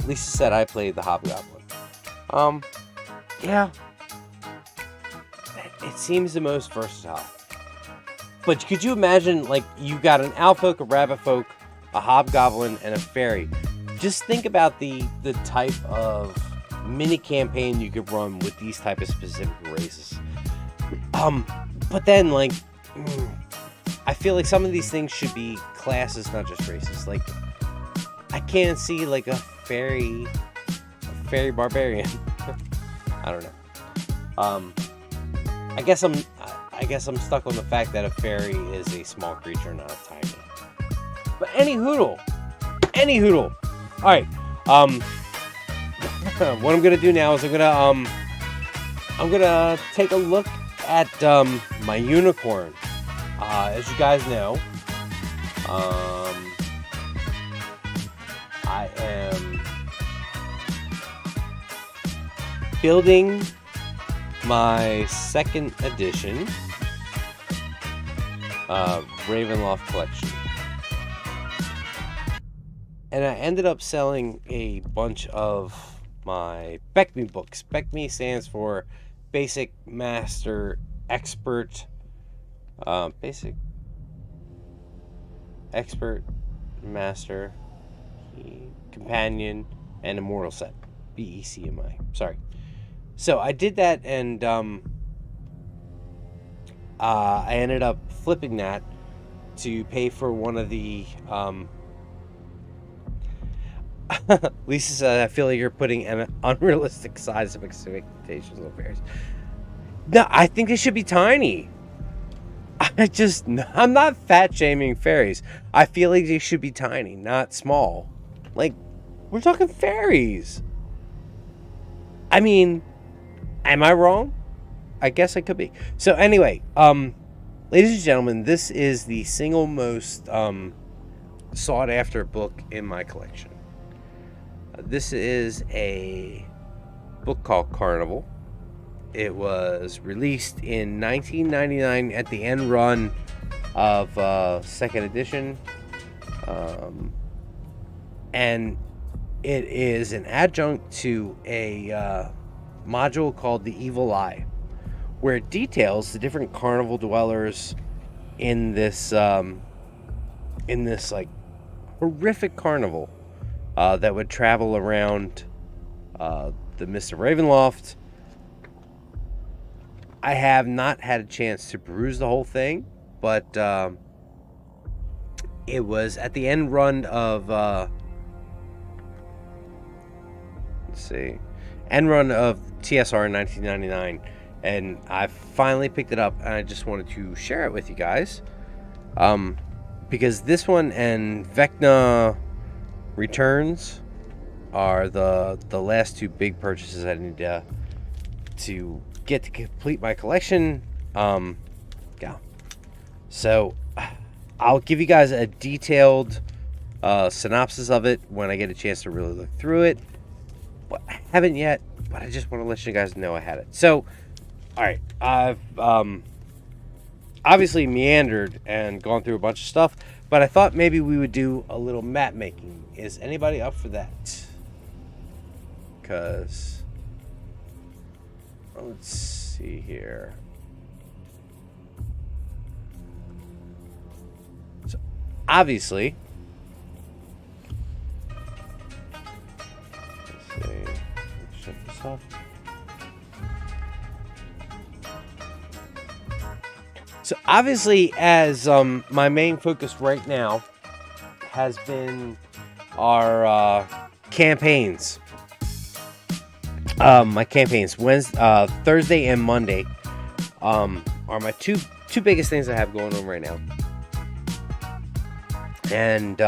Lisa said I played the Hobgoblin. Yeah. It seems the most versatile. But could you imagine, like, you got an owl folk, a rabbit folk, a hobgoblin, and a fairy? Just think about the type of mini campaign you could run with these type of specific races. But then, like, I feel like some of these things should be classes, not just races. Like, I can't see like a fairy barbarian. I don't know. I guess I'm stuck on the fact that a fairy is a small creature, not a tiny. But any hoodle. All right. What I'm gonna do now is I'm gonna take a look at my unicorn. As you guys know, I am building my second edition Ravenloft collection. And I ended up selling a bunch of my BECME books. BECME stands for Basic, Master, Expert, Basic, Expert, Master, Companion, and Immortal set. BECMI. Sorry. So I did that, and I ended up flipping that to pay for one of the Lisa said, I feel like you're putting an unrealistic size of expectations on fairies. No, I think they should be tiny. I'm not fat shaming fairies. I feel like they should be tiny, not small. Like, we're talking fairies. I mean, am I wrong? I guess I could be. So anyway, ladies and gentlemen, this is the single most sought after book in my collection. This is a book called Carnival. It was released in 1999 at the end run of second edition. And it is an adjunct to a module called The Evil Eye, where it details the different carnival dwellers in this like horrific carnival that would travel around the Mist of Ravenloft. I have not had a chance to peruse the whole thing, but it was at the end run of end run of TSR in 1999, and I finally picked it up, and I just wanted to share it with you guys, because this one and Vecna Returns are the last two big purchases I need to get to complete my collection. Yeah, so I'll give you guys a detailed synopsis of it when I get a chance to really look through it. But I haven't yet, but I just want to let you guys know I had it. So, all right, I've obviously meandered and gone through a bunch of stuff, but I thought maybe we would do a little map making. Is anybody up for that? Because let's see here. So obviously, let's see. Let's shut this off. So obviously, as my main focus right now has been our campaigns. My campaigns Thursday and Monday are my two biggest things I have going on right now, and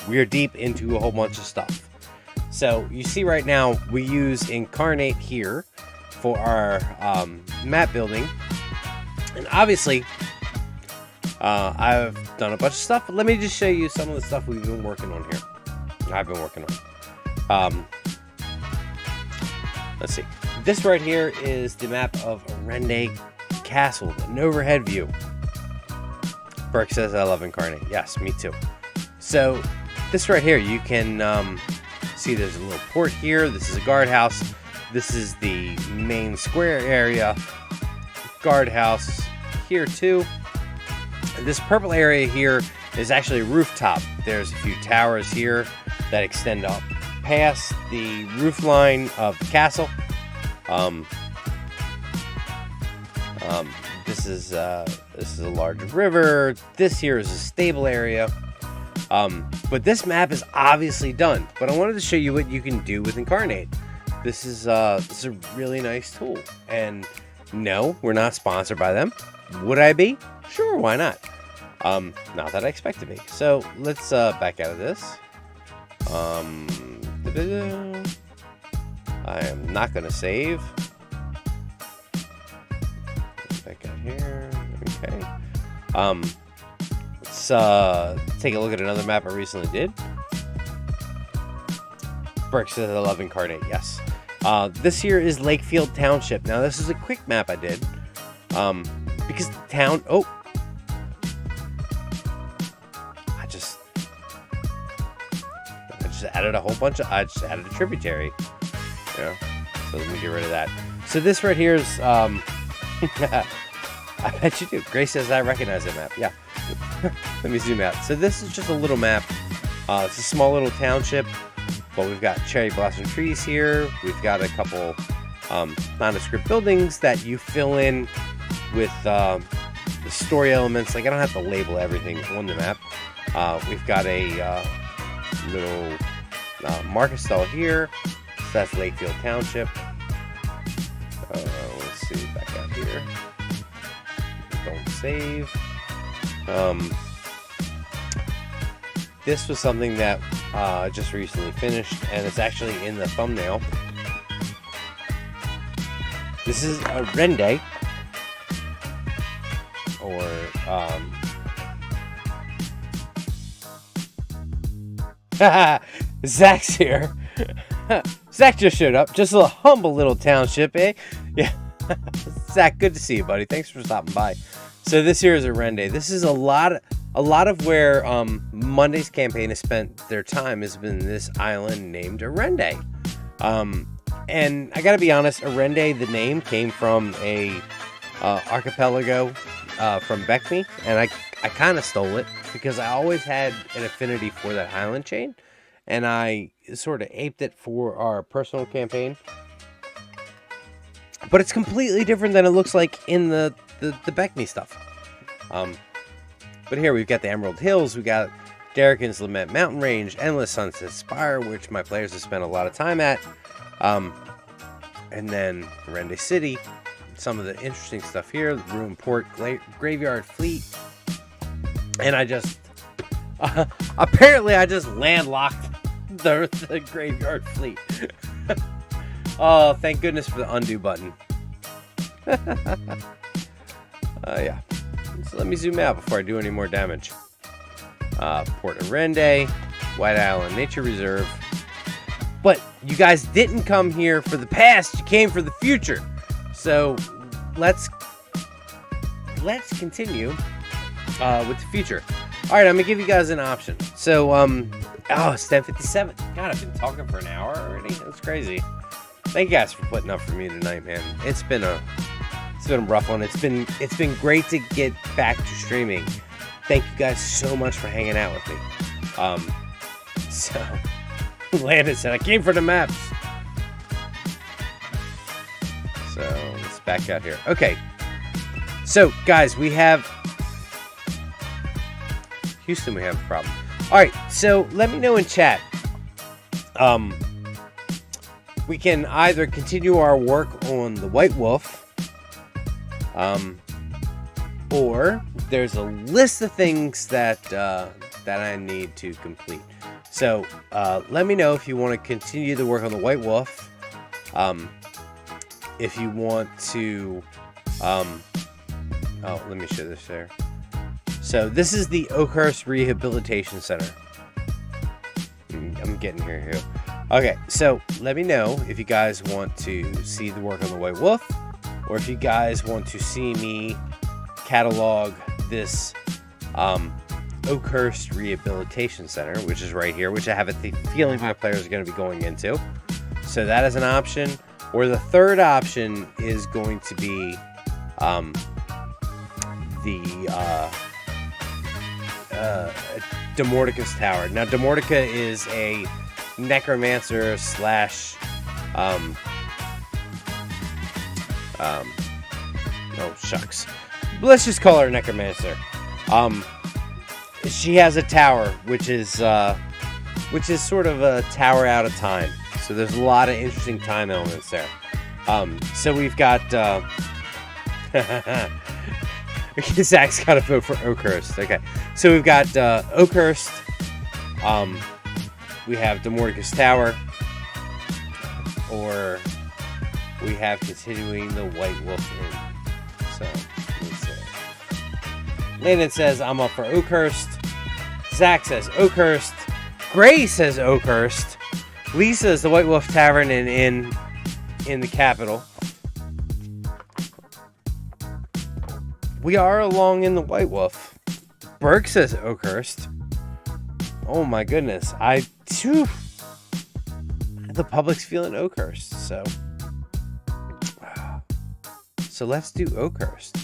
we are deep into a whole bunch of stuff. So you see right now we use Inkarnate here for our map building, and obviously I've done a bunch of stuff, but let me just show you some of the stuff we've been working on here. I've been working on. Let's see. This right here is the map of Arende Castle, an overhead view. Burke says, I love Inkarnate. Yes, me too. So this right here, you can see there's a little port here. This is a guardhouse. This is the main square area. Guardhouse here too. This purple area here is actually a rooftop. There's a few towers here that extend up past the roof line of the castle. This is a large river. This here is a stable area. But this map is obviously done. But I wanted to show you what you can do with Inkarnate. This is a really nice tool. And no, we're not sponsored by them. Would I be? Sure, why not? Not that I expect to be. So let's back out of this. I am not going to save. Back out here. Okay. Let's take a look at another map I recently did. Burke says I love Inkarnate. Yes. This here is Lakefield Township. Now this is a quick map I did. Because the town. Oh. I just added a whole bunch of. I just added a tributary. Yeah. So let me get rid of that. So this right here is. I bet you do. Grace says I recognize that map. Yeah. Let me zoom out. So this is just a little map. It's a small little township, but we've got cherry blossom trees here. We've got a couple nondescript buildings that you fill in with the story elements. Like I don't have to label everything on the map. We've got a little market stall here. So that's Lakefield Township. Let's see, back out here. Don't save. This was something that I just recently finished, and it's actually in the thumbnail. This is Arende. or Zach's here. Zach just showed up. Just a humble little township, eh? Yeah. Zach, good to see you, buddy. Thanks for stopping by. So this here is Arende. This is a lot of where Monday's campaign has spent their time has been this island named Arende. And I gotta be honest, Arende, the name came from a archipelago from Beckme, and I kind of stole it because I always had an affinity for that island chain, and I sort of aped it for our personal campaign. But it's completely different than it looks like in the Beckme stuff. But here we've got the Emerald Hills, we got Darrican's Lament Mountain Range, Endless Sunset Spire, which my players have spent a lot of time at. And then Arende City, some of the interesting stuff here, the Ruined Port, Graveyard Fleet. And I just, apparently I just landlocked the Graveyard Fleet. Oh, thank goodness for the undo button. Yeah. So let me zoom out before I do any more damage. Port Arende, White Island Nature Reserve. But you guys didn't come here for the past, you came for the future. So let's continue with the future. All right, I'm gonna give you guys an option. So it's 10:57. God, I've been talking for an hour already. That's crazy. Thank you guys for putting up for me tonight, man. It's been a rough one. It's been great to get back to streaming. Thank you guys so much for hanging out with me. So Landon said I came for the maps. So let's back out here. Okay. So guys, we have Houston. We have a problem. All right. So let me know in chat. We can either continue our work on the White Wolf, or there's a list of things that I need to complete. So let me know if you want to continue the work on the White Wolf. If you want to, let me show this there. So this is the Oakhurst Rehabilitation Center. I'm getting here. Okay, so let me know if you guys want to see the work on the White Wolf, or if you guys want to see me catalog this Oakhurst Rehabilitation Center, which is right here, which I have a feeling my players are going to be going into. So that is an option. Or the third option is going to be the Demorticus Tower. Now, Demortica is a necromancer slash let's just call her a necromancer. She has a tower which is sort of a tower out of time, so there's a lot of interesting time elements there. So we've got Zach's got to vote for Oakhurst. Okay, so we've got Oakhurst. We have Demorticus Tower, or we have continuing the White Wolf Inn. So, let's see. Landon says, I'm up for Oakhurst. Zach says Oakhurst. Gray says Oakhurst. Lee says the White Wolf Tavern and Inn in the capital. We are along in the White Wolf. Burke says Oakhurst. Oh my goodness. The public's feeling Oakhurst, so let's do Oakhurst.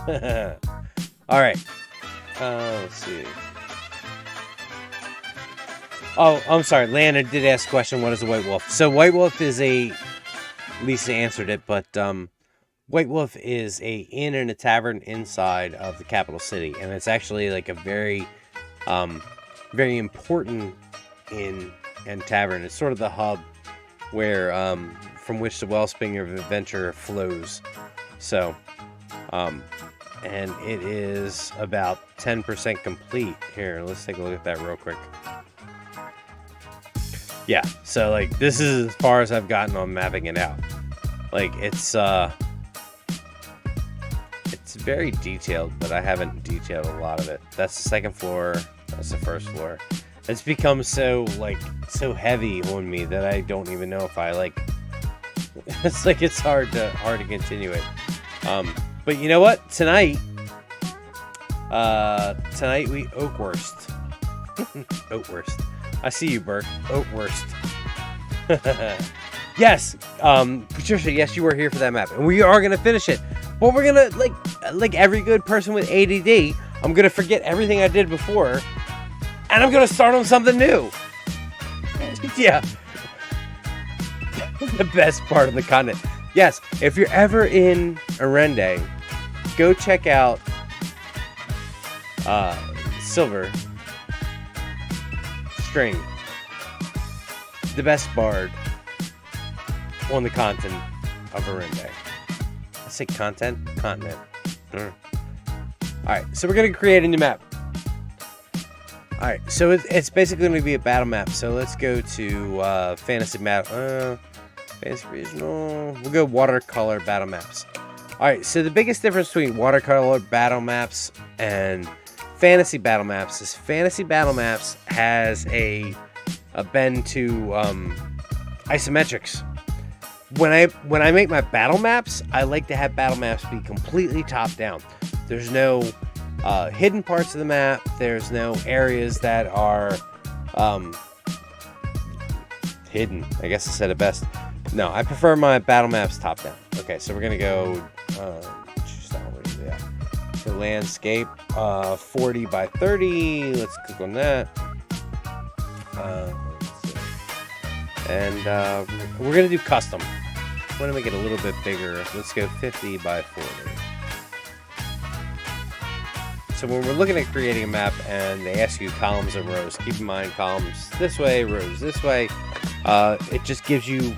All right. Let's see. Oh, I'm sorry. Landon did ask a question. What is a White Wolf? So White Wolf is Lisa answered it, but White Wolf is a inn and a tavern inside of the capital city, and it's actually like a very important inn and tavern. It's sort of the hub where from which the wellspring of adventure flows. So, and it is about 10% complete. Here, let's take a look at that real quick. Yeah, so like this is as far as I've gotten on mapping it out. Like it's very detailed, but I haven't detailed a lot of it. That's the second floor. That's the first floor. It's become so heavy on me that I don't even know if I like. It's like it's hard to continue it. But you know what? Tonight we Oakwurst. Oatwurst. I see you, Burke. Oatwurst. Yes, Patricia. Yes, you were here for that map, and we are gonna finish it. But we're gonna like every good person with ADD. I'm gonna forget everything I did before, and I'm gonna start on something new. Yeah. The best part of the content. Yes, if you're ever in Arende, go check out Silver String, the best bard on the continent of Arende. I say continent. Alright, so we're going to create a new map. Alright, so it's basically going to be a battle map. So let's go to Fantasy Regional. We'll go watercolor battle maps. Alright, so the biggest difference between watercolor battle maps and fantasy battle maps is fantasy battle maps has a bend to isometrics. When I make my battle maps, I like to have battle maps be completely top down. There's no hidden parts of the map. There's no areas that are hidden. I guess I said it best. No, I prefer my battle maps top down. Okay, so we're gonna go choose that one. Yeah. So landscape 40 by 30. Let's click on that. Let's see. And we're gonna do custom. I want to make it a little bit bigger. Let's go 50 by 40. So when we're looking at creating a map and they ask you columns and rows, keep in mind columns this way, rows this way. It just gives you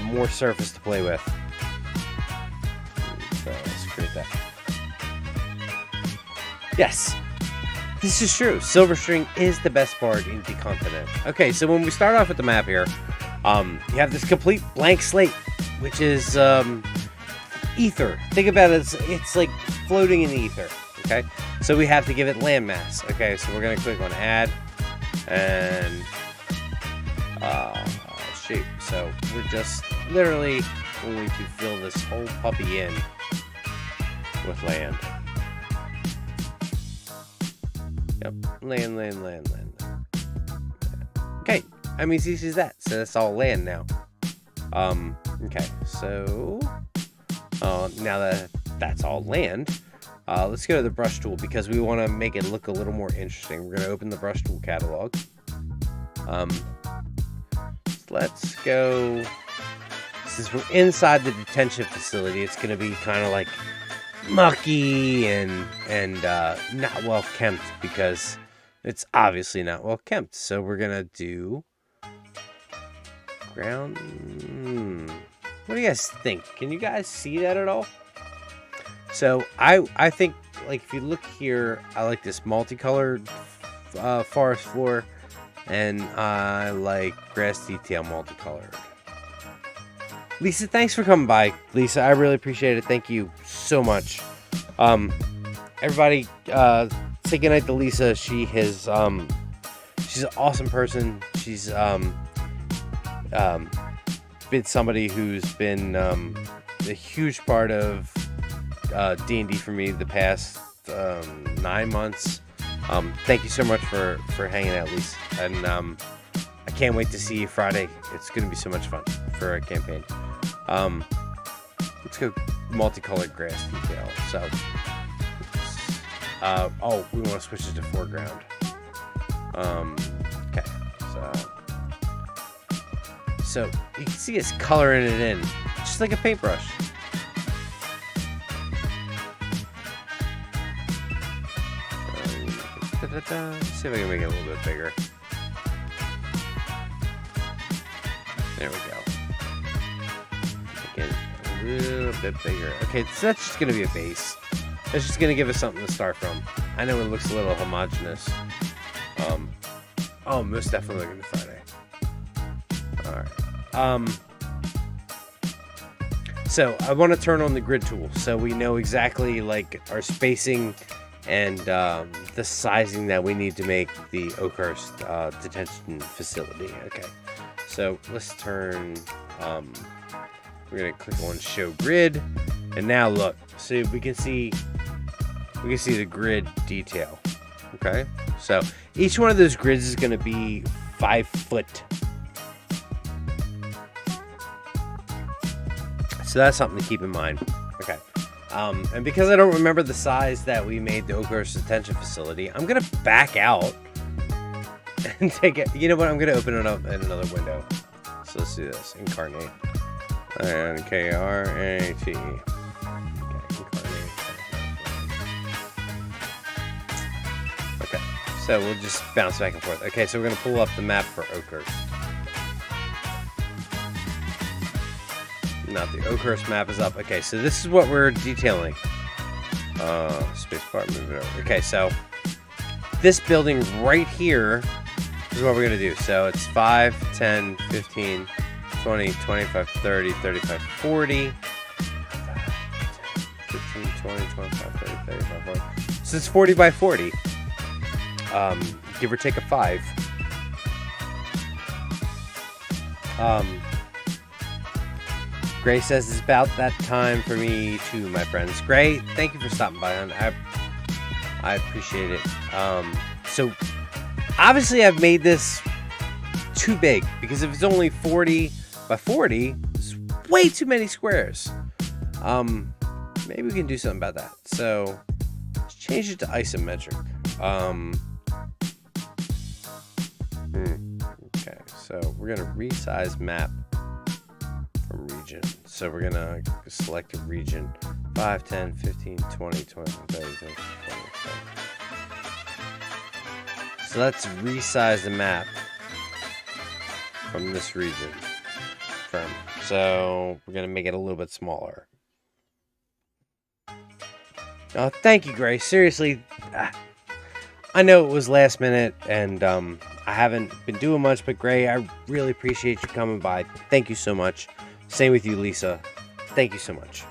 more surface to play with. So let's create that. Yes, this is true. Silver String is the best bard in the continent. Okay, so when we start off with the map here, you have this complete blank slate, which is ether. Think about it, it's like floating in the ether. Okay, so we have to give it landmass. Okay, so we're gonna click on add and shape. So we're just literally going to fill this whole puppy in with land. Yep, land. Okay, I mean, easy as that. So that's all land now. Okay, so now that that's all land, let's go to the brush tool because we want to make it look a little more interesting. We're going to open the brush tool catalog. Let's go. Since we're inside the detention facility, it's going to be kind of like mucky and not well kempt because it's obviously not well kempt. So we're going to do ground. What do you guys think? Can you guys see that at all? So I think, like, if you look here, I like this multicolored forest floor, and I like grass detail multicolored. Lisa, thanks for coming by. Lisa, I really appreciate it. Thank you so much. Everybody, say goodnight to Lisa. She has she's an awesome person. She's been somebody who's been a huge part of D&D for me the past 9 months. Thank you so much for hanging out, Lisa, and I can't wait to see you Friday. It's going to be so much fun for our campaign. Let's go multicolored grass detail. So oh, we want to switch it to foreground. Okay, so you can see it's coloring it in just like a paintbrush. Let's see if I can make it a little bit bigger. There we go. Make it a little bit bigger. Okay, so that's just going to be a base. That's just going to give us something to start from. I know it looks a little homogeneous. Oh, most definitely looking to Friday. Alright. So I want to turn on the grid tool so we know exactly like our spacing and the sizing that we need to make the Oakhurst detention facility. Okay, so let's turn. We're gonna click on show grid, and now look. So we can see the grid detail. Okay, so each one of those grids is gonna be 5 foot. So that's something to keep in mind. Okay. And because I don't remember the size that we made the Oakhurst detention facility, I'm going to back out and take it. You know what? I'm going to open it up in another window. So let's do this. Inkarnate. Inkarnate. Okay, Inkarnate. Okay. So we'll just bounce back and forth. Okay, so we're going to pull up the map for Oakhurst. Not the Oakhurst map is up. Okay, so this is what we're detailing. Spacebar, move it over. Okay, so this building right here is what we're going to do. So it's 5, 10, 15, 20, 25, 30, 35, 40. 15, 20, 25, 30, 35, 40. So it's 40 by 40. Give or take a 5. Gray says it's about that time for me too, my friends. Gray, thank you for stopping by. I appreciate it. So obviously I've made this too big because if it's only 40 by 40, it's way too many squares. Maybe we can do something about that. So let's change it to isometric. Okay, so we're gonna resize map. Region. So we're gonna select a region 5, 10, 15, 20, 25, 30, 20. So let's resize the map from this region. So we're gonna make it a little bit smaller. Oh, thank you, Gray. Seriously, I know it was last minute and I haven't been doing much, but Gray, I really appreciate you coming by. Thank you so much. Same with you, Lisa. Thank you so much.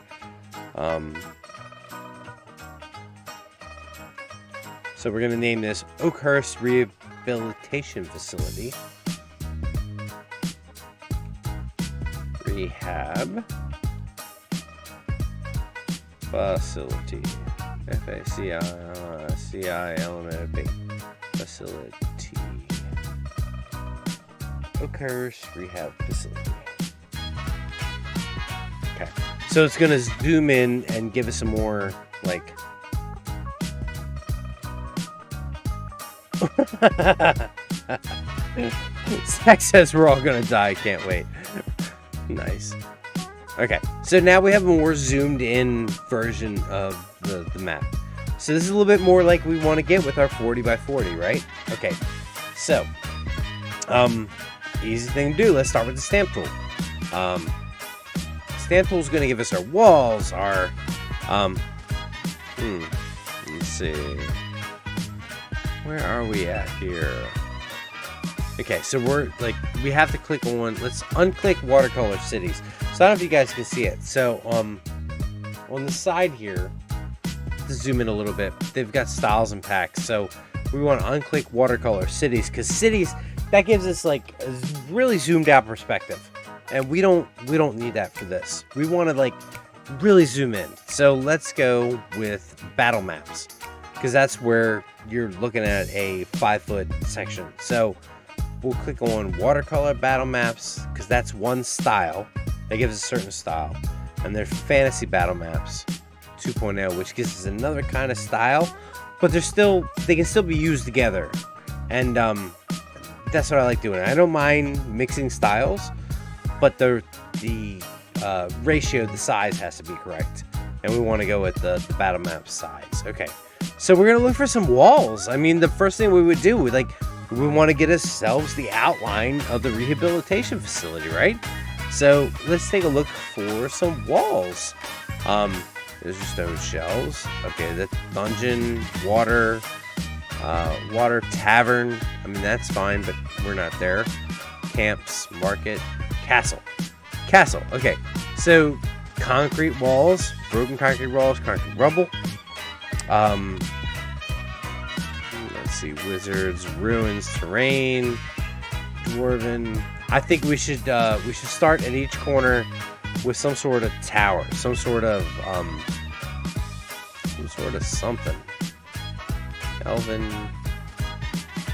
So we're going to name this Oakhurst Rehabilitation Facility. Rehab Facility. F-A-C-I-L-M-A-B. Facility. Oakhurst Rehab Facility. Okay, so it's gonna zoom in and give us some more, like... Zach says we're all gonna die, can't wait. Nice. Okay, so now we have a more zoomed in version of the map. So this is a little bit more like we want to get with our 40 by 40, right? Okay, so, easy thing to do, let's start with the stamp tool. Stamp tool is going to give us our walls, our, let's see, where are we at here? Okay, so we have to click on, let's unclick watercolor cities. So I don't know if you guys can see it. So, on the side here, to zoom in a little bit, they've got styles and packs. So we want to unclick watercolor cities, because cities, that gives us like a really zoomed out perspective. And we don't need that for this. We want to like really zoom in. So let's go with battle maps, because that's where you're looking at a 5-foot section. So we'll click on watercolor battle maps, because that's one style. That gives us a certain style. And there's fantasy battle maps 2.0, which gives us another kind of style, but they can still be used together. And that's what I like doing. I don't mind mixing styles, but the ratio, the size has to be correct. And we want to go with the battle map size. Okay, so we're going to look for some walls. I mean, the first thing we would do, we want to get ourselves the outline of the rehabilitation facility, right? So let's take a look for some walls. There's your stone shells. Okay, the dungeon, water tavern. I mean, that's fine, but we're not there. Camps, market, castle. Okay, so concrete walls, broken concrete walls, concrete rubble. Let's see, wizards, ruins, terrain, dwarven. I think we should start at each corner with some sort of tower, some sort of something. Elven,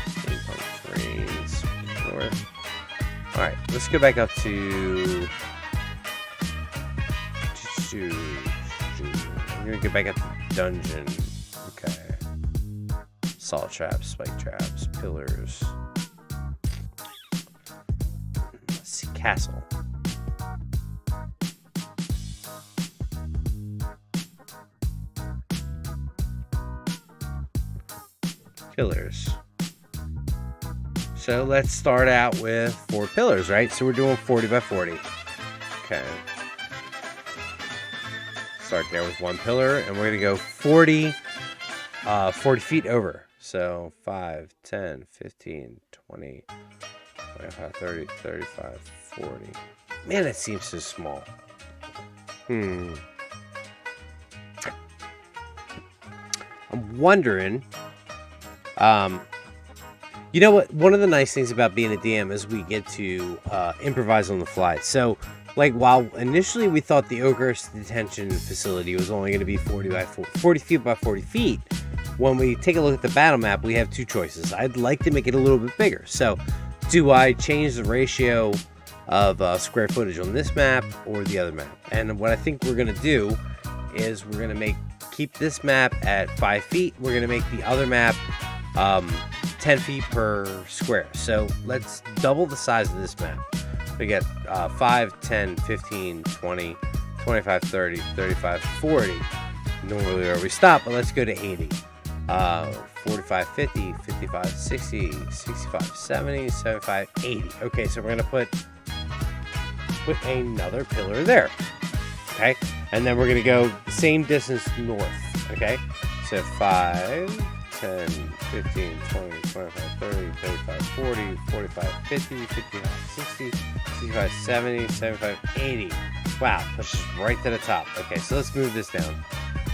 steampunk terrains, north. All right, let's go back up to. I'm gonna go back up to dungeon. Okay. Salt traps, spike traps, pillars. Let's see, castle. Pillars. So let's start out with 4 pillars, right? So we're doing 40 by 40. Okay. Start there with 1 pillar, and we're gonna go 40 feet over. So 5, 10, 15, 20, 25, 30, 35, 40. Man, that seems so small. I'm wondering, you know what? One of the nice things about being a DM is we get to improvise on the fly. So, like, while initially we thought the Ogre's detention facility was only going to be 40 feet by 40 feet, when we take a look at the battle map, we have 2 choices. I'd like to make it a little bit bigger. So, do I change the ratio of square footage on this map or the other map? And what I think we're going to do is we're going to keep this map at 5 feet. We're going to make the other map 10 feet per square. So let's double the size of this map. We get 5, 10, 15, 20, 25, 30, 35, 40. Normally where we stop, but let's go to 80. 45, 50, 55, 60, 65, 70, 75, 80. Okay, so we're going to put another pillar there. Okay, and then we're going to go the same distance north. Okay, so 5, 10, 15, 20, 25, 30, 35, 40, 45, 50, 55, 60, 65, 70, 75, 80. Wow, that's just right to the top. Okay, so let's move this down.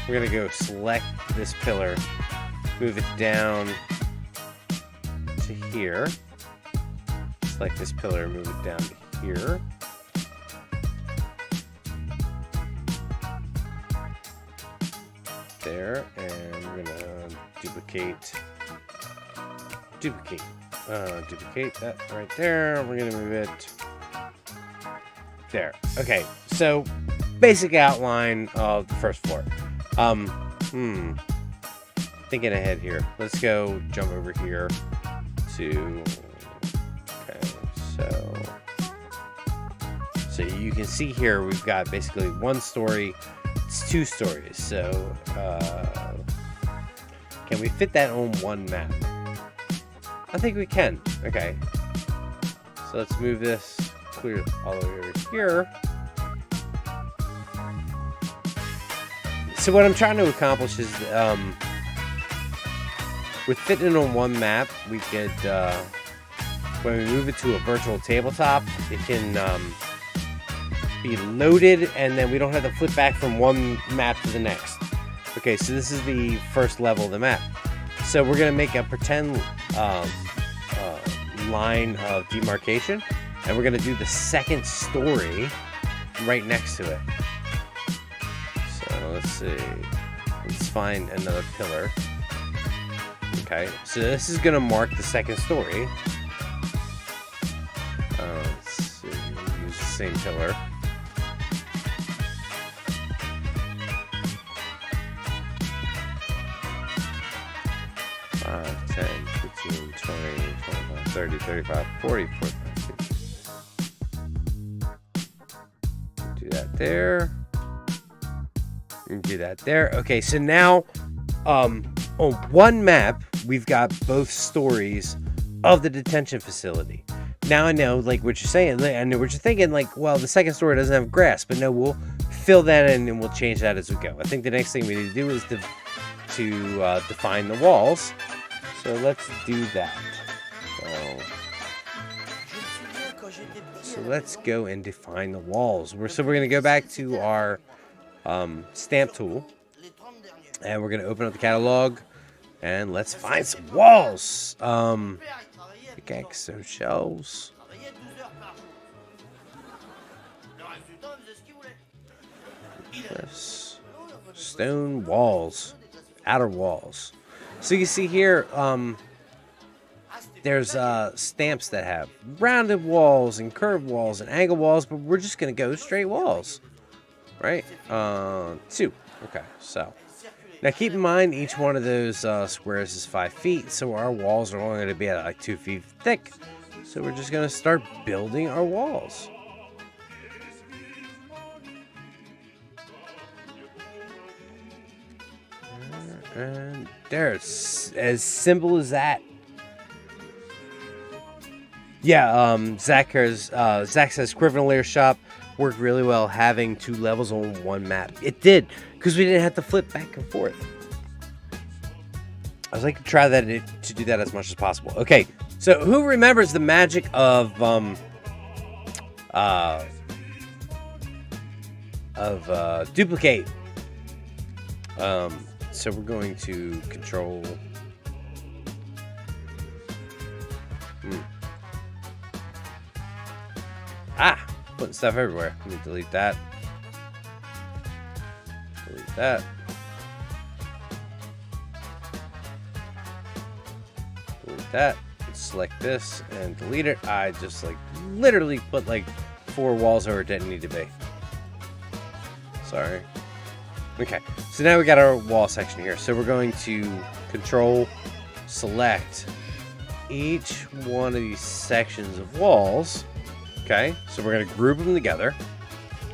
We're going to go select this pillar, move it down to here. Select this pillar, move it down to here. There, and we're gonna duplicate that right there. We're gonna move it there. Okay, so basic outline of the first floor. Thinking ahead here. Let's go jump over here to. Okay, so you can see here we've got basically 1 story. It's 2 stories, so can we fit that on 1 map? I think we can. Okay, so let's move this clear all the way over here. So what I'm trying to accomplish is with fitting it on 1 map, we could when we move it to a virtual tabletop, it can be loaded, and then we don't have to flip back from 1 map to the next. Okay, so this is the first level of the map. So we're going to make a pretend line of demarcation, and we're going to do the 2nd story right next to it. So let's see. Let's find another pillar. Okay, so this is going to mark the 2nd story. Let's see. We'll use the same pillar. Five, 10, 15, 20, 25, 30, 35, 40, 45, 50. Do that there. And do that there. Okay, so now on 1 map, we've got both stories of the detention facility. Now I know, like, what you're saying. I know what you're thinking. Like, well, the 2nd story doesn't have grass, but no, we'll fill that in and we'll change that as we go. I think the next thing we need to do is to define the walls. So let's do that. So. Je me souviens quand So let's go and define the walls. So we're going to go back to our stamp tool. And we're going to open up the catalog. And let's find some walls. Pickaxe, so shelves. Cliffs. Stone walls. Outer walls. So you see here, there's stamps that have rounded walls and curved walls and angle walls, but we're just going to go straight walls. Right? 2. Okay, so. Now keep in mind, each one of those squares is 5 feet, so our walls are only going to be at like 2 feet thick. So we're just going to start building our walls. And there, it's as simple as that. Yeah, Zach says Scrivener Layer Shop worked really well having 2 levels on one map. It did, because we didn't have to flip back and forth. I was like to try that to do that as much as possible. Okay, so who remembers the magic of duplicate? So we're going to control. Putting stuff everywhere. Let me delete that. Delete that. Delete that. Select this and delete it. I just like literally put like 4 walls where it didn't need to be. Sorry. Okay, so now we got our wall section here. So we're going to control select each one of these sections of walls. Okay, so we're going to group them together.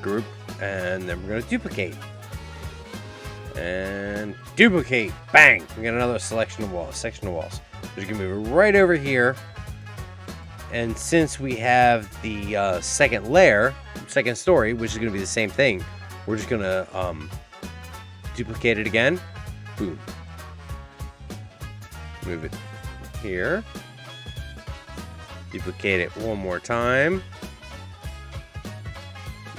Group, and then we're going to duplicate. And duplicate. Bang! We got another section of walls. Section of walls. So you can move it right over here. And since we have the second layer, second story, which is going to be the same thing, we're just going to duplicate it again. Boom. Move it here. Duplicate it one more time.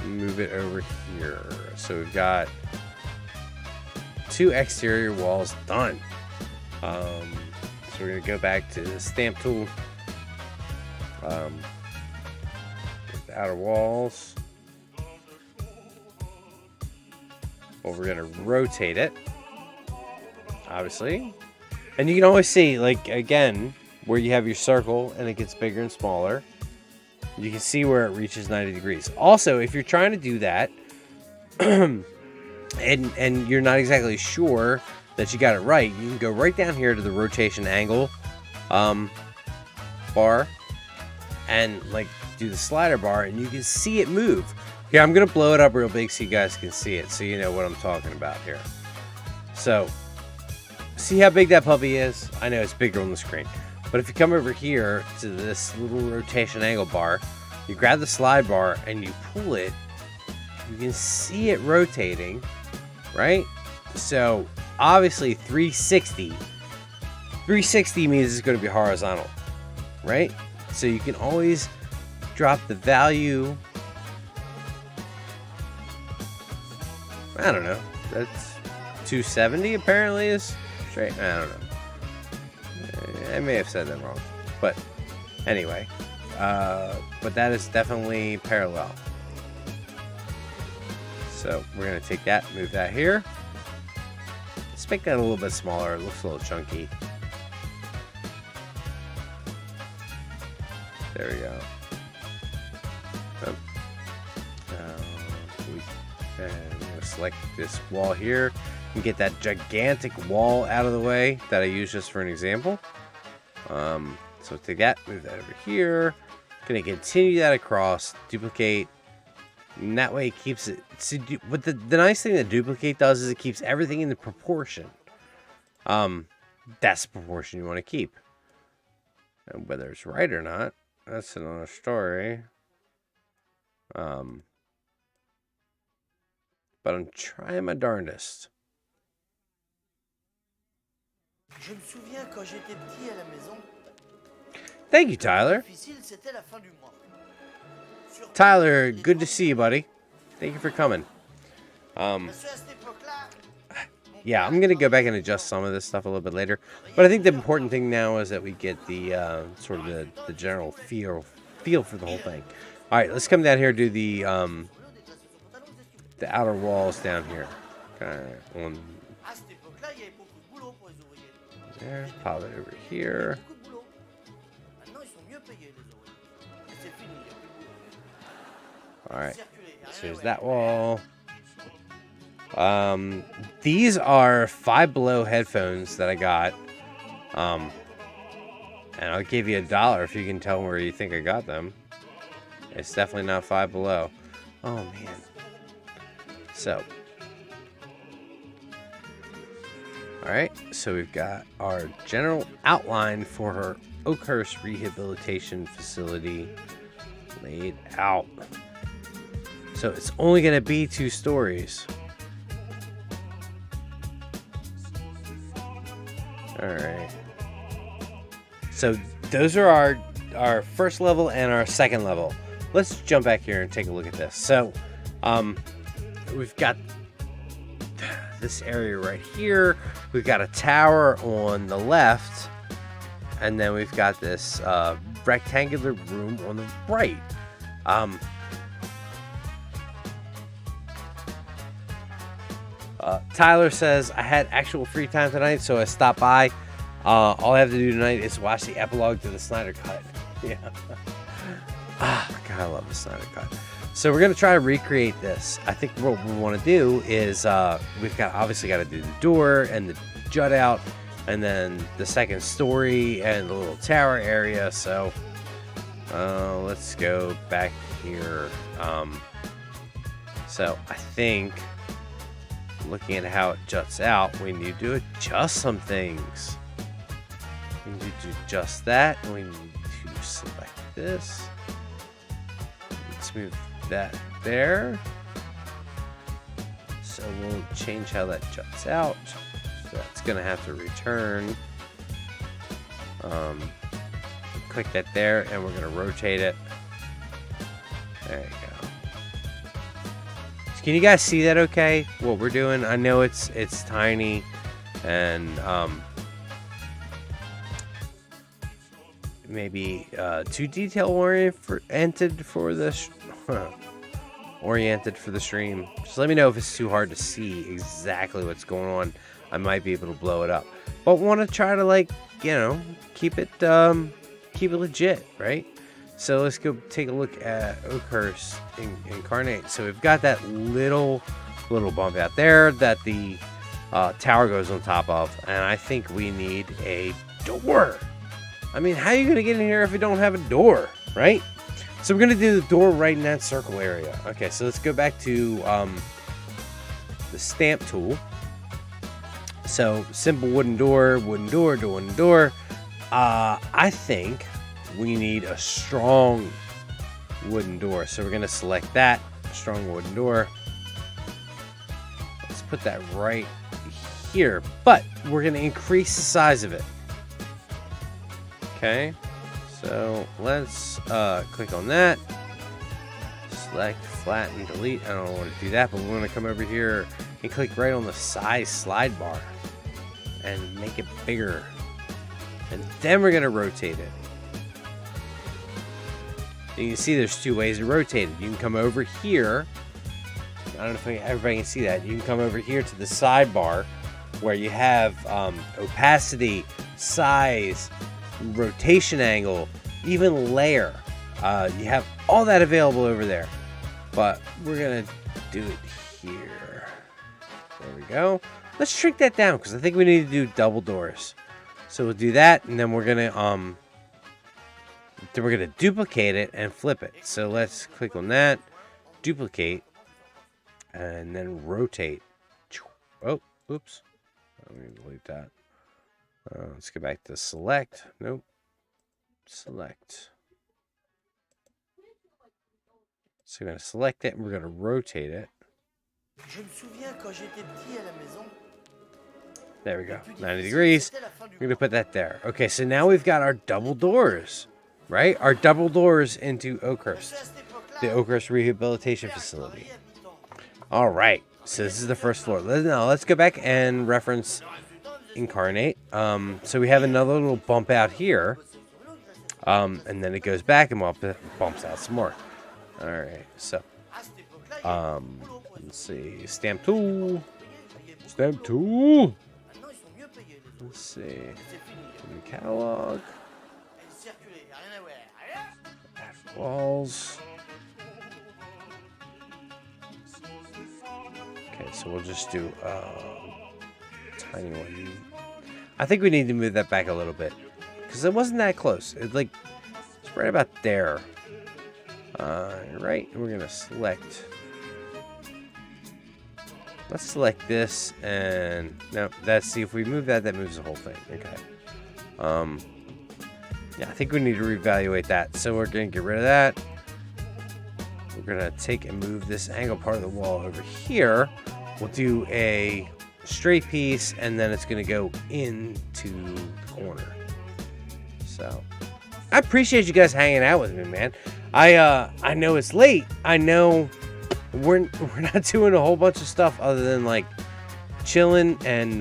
Move it over here. So we've got 2 exterior walls done. So we're going to go back to the stamp tool. The outer walls. Well, we're going to rotate it. Obviously. And you can always see, like, again, where you have your circle and it gets bigger and smaller. You can see where it reaches 90 degrees. Also, if you're trying to do that, and you're not exactly sure that you got it right, you can go right down here to the rotation angle bar and like do the slider bar, and you can see it move. Here, I'm gonna blow it up real big so you guys can see it, so you know what I'm talking about here. So, see how big that puppy is? I know it's bigger on the screen. But if you come over here to this little rotation angle bar, you grab the slide bar and you pull it, you can see it rotating, right? So obviously 360 means it's going to be horizontal, right? So you can always drop the value. I don't know. That's 270 apparently is straight. I don't know. I may have said that wrong, but anyway, but that is definitely parallel. So we're going to take that, move that here. Let's make that a little bit smaller. It looks a little chunky. There we go. I'm going to select this wall here and get that gigantic wall out of the way that I use just for an example. So take that, move that over here. Gonna continue that across, duplicate, and that way it keeps it. See, what the nice thing that duplicate does is it keeps everything in the proportion. That's the proportion you want to keep. And whether it's right or not, that's another story. But I'm trying my darndest. Je me souviens quand j'étais petit à la maison. Thank you, Tyler. Difficile, c'était la fin du mois. Tyler, good to see you, buddy. Thank you for coming. Yeah, I'm gonna go back and adjust some of this stuff a little bit later. But I think the important thing now is that we get the sort of the general feel for the whole thing. All right, let's come down here and do the outer walls down here. On there, pop it over here. All right, so there's that wall. These are Five Below headphones that I got. And I'll give you $1 if you can tell where you think I got them. It's definitely not Five Below. Oh man. So. Alright, so we've got our general outline for her Oakhurst Rehabilitation Facility laid out. So it's only going to be 2 stories. Alright. So those are our first level and our second level. Let's jump back here and take a look at this. So we've got this area right here. We've got a tower on the left. And then we've got this rectangular room on the right. Tyler says, I had actual free time tonight, so I stopped by. All I have to do tonight is watch the epilogue to the Snyder Cut. Yeah. God, I love the Snyder Cut. So we're going to try to recreate this. I think what we want to do is we've obviously got to do the door and the jut out, and then the second story and the little tower area. So let's go back here. So I think, looking at how it juts out, we need to adjust some things. We need to adjust that. We need to select this. Let's move that there. So we'll change how that juts out. So that's going to have to return. Click that there, and we're going to rotate it. There you go. Can you guys see that okay? What we're doing? I know it's tiny and maybe too detail oriented for the stream. Just let me know if it's too hard to see exactly what's going on. I might be able to blow it up, but want to try to keep it legit, right? So let's go take a look at Oakhurst Inkarnate. So we've got that little bump out there that the tower goes on top of, and I think we need a door. I mean, how are you going to get in here if you don't have a door, right? So we're going to do the door right in that circle area. Okay, so let's go back to the stamp tool. So simple wooden door, wooden door. I think we need a strong wooden door. So we're going to select that, strong wooden door. Let's put that right here, but we're going to increase the size of it. Okay, so let's click on that. Select, flatten, delete. I don't want to do that, but we want to come over here and click right on the size slide bar and make it bigger. And then we're going to rotate it. And you can see there's 2 ways to rotate it. You can come over here. I don't know if everybody can see that. You can come over here to the sidebar where you have opacity, size, rotation angle, even layer. You have all that available over there. But we're going to do it here. There we go. Let's shrink that down because I think we need to do double doors. So we'll do that, and then we're going to duplicate it and flip it. So let's click on that, duplicate, and then rotate. Oh, oops. Let me delete that. Let's go back to select. Nope. Select. So we're going to select it, and we're going to rotate it. There we go. 90 degrees. We're going to put that there. Okay, so now we've got our double doors. right? Are double doors into Oakhurst, Monsieur, à cette époque-là, the Oakhurst Rehabilitation Facility. All right, so this is the first floor. Now let's go back and reference Inkarnate. So we have another little bump out here, and then it goes back and bumps out some more. All right, so let's see, stamp tool. Let's see, catalog. Walls. Okay, so we'll just do a tiny one. I think we need to move that back a little bit because it wasn't that close. It's right about there. Right, we're gonna select. Let's select this and no. See if we move that moves the whole thing. Okay. Yeah, I think we need to reevaluate that. So we're going to get rid of that. We're going to take and move this angle part of the wall over here. We'll do a straight piece, and then it's going to go into the corner. So I appreciate you guys hanging out with me, man. I know it's late. I know we're not doing a whole bunch of stuff other than like chilling and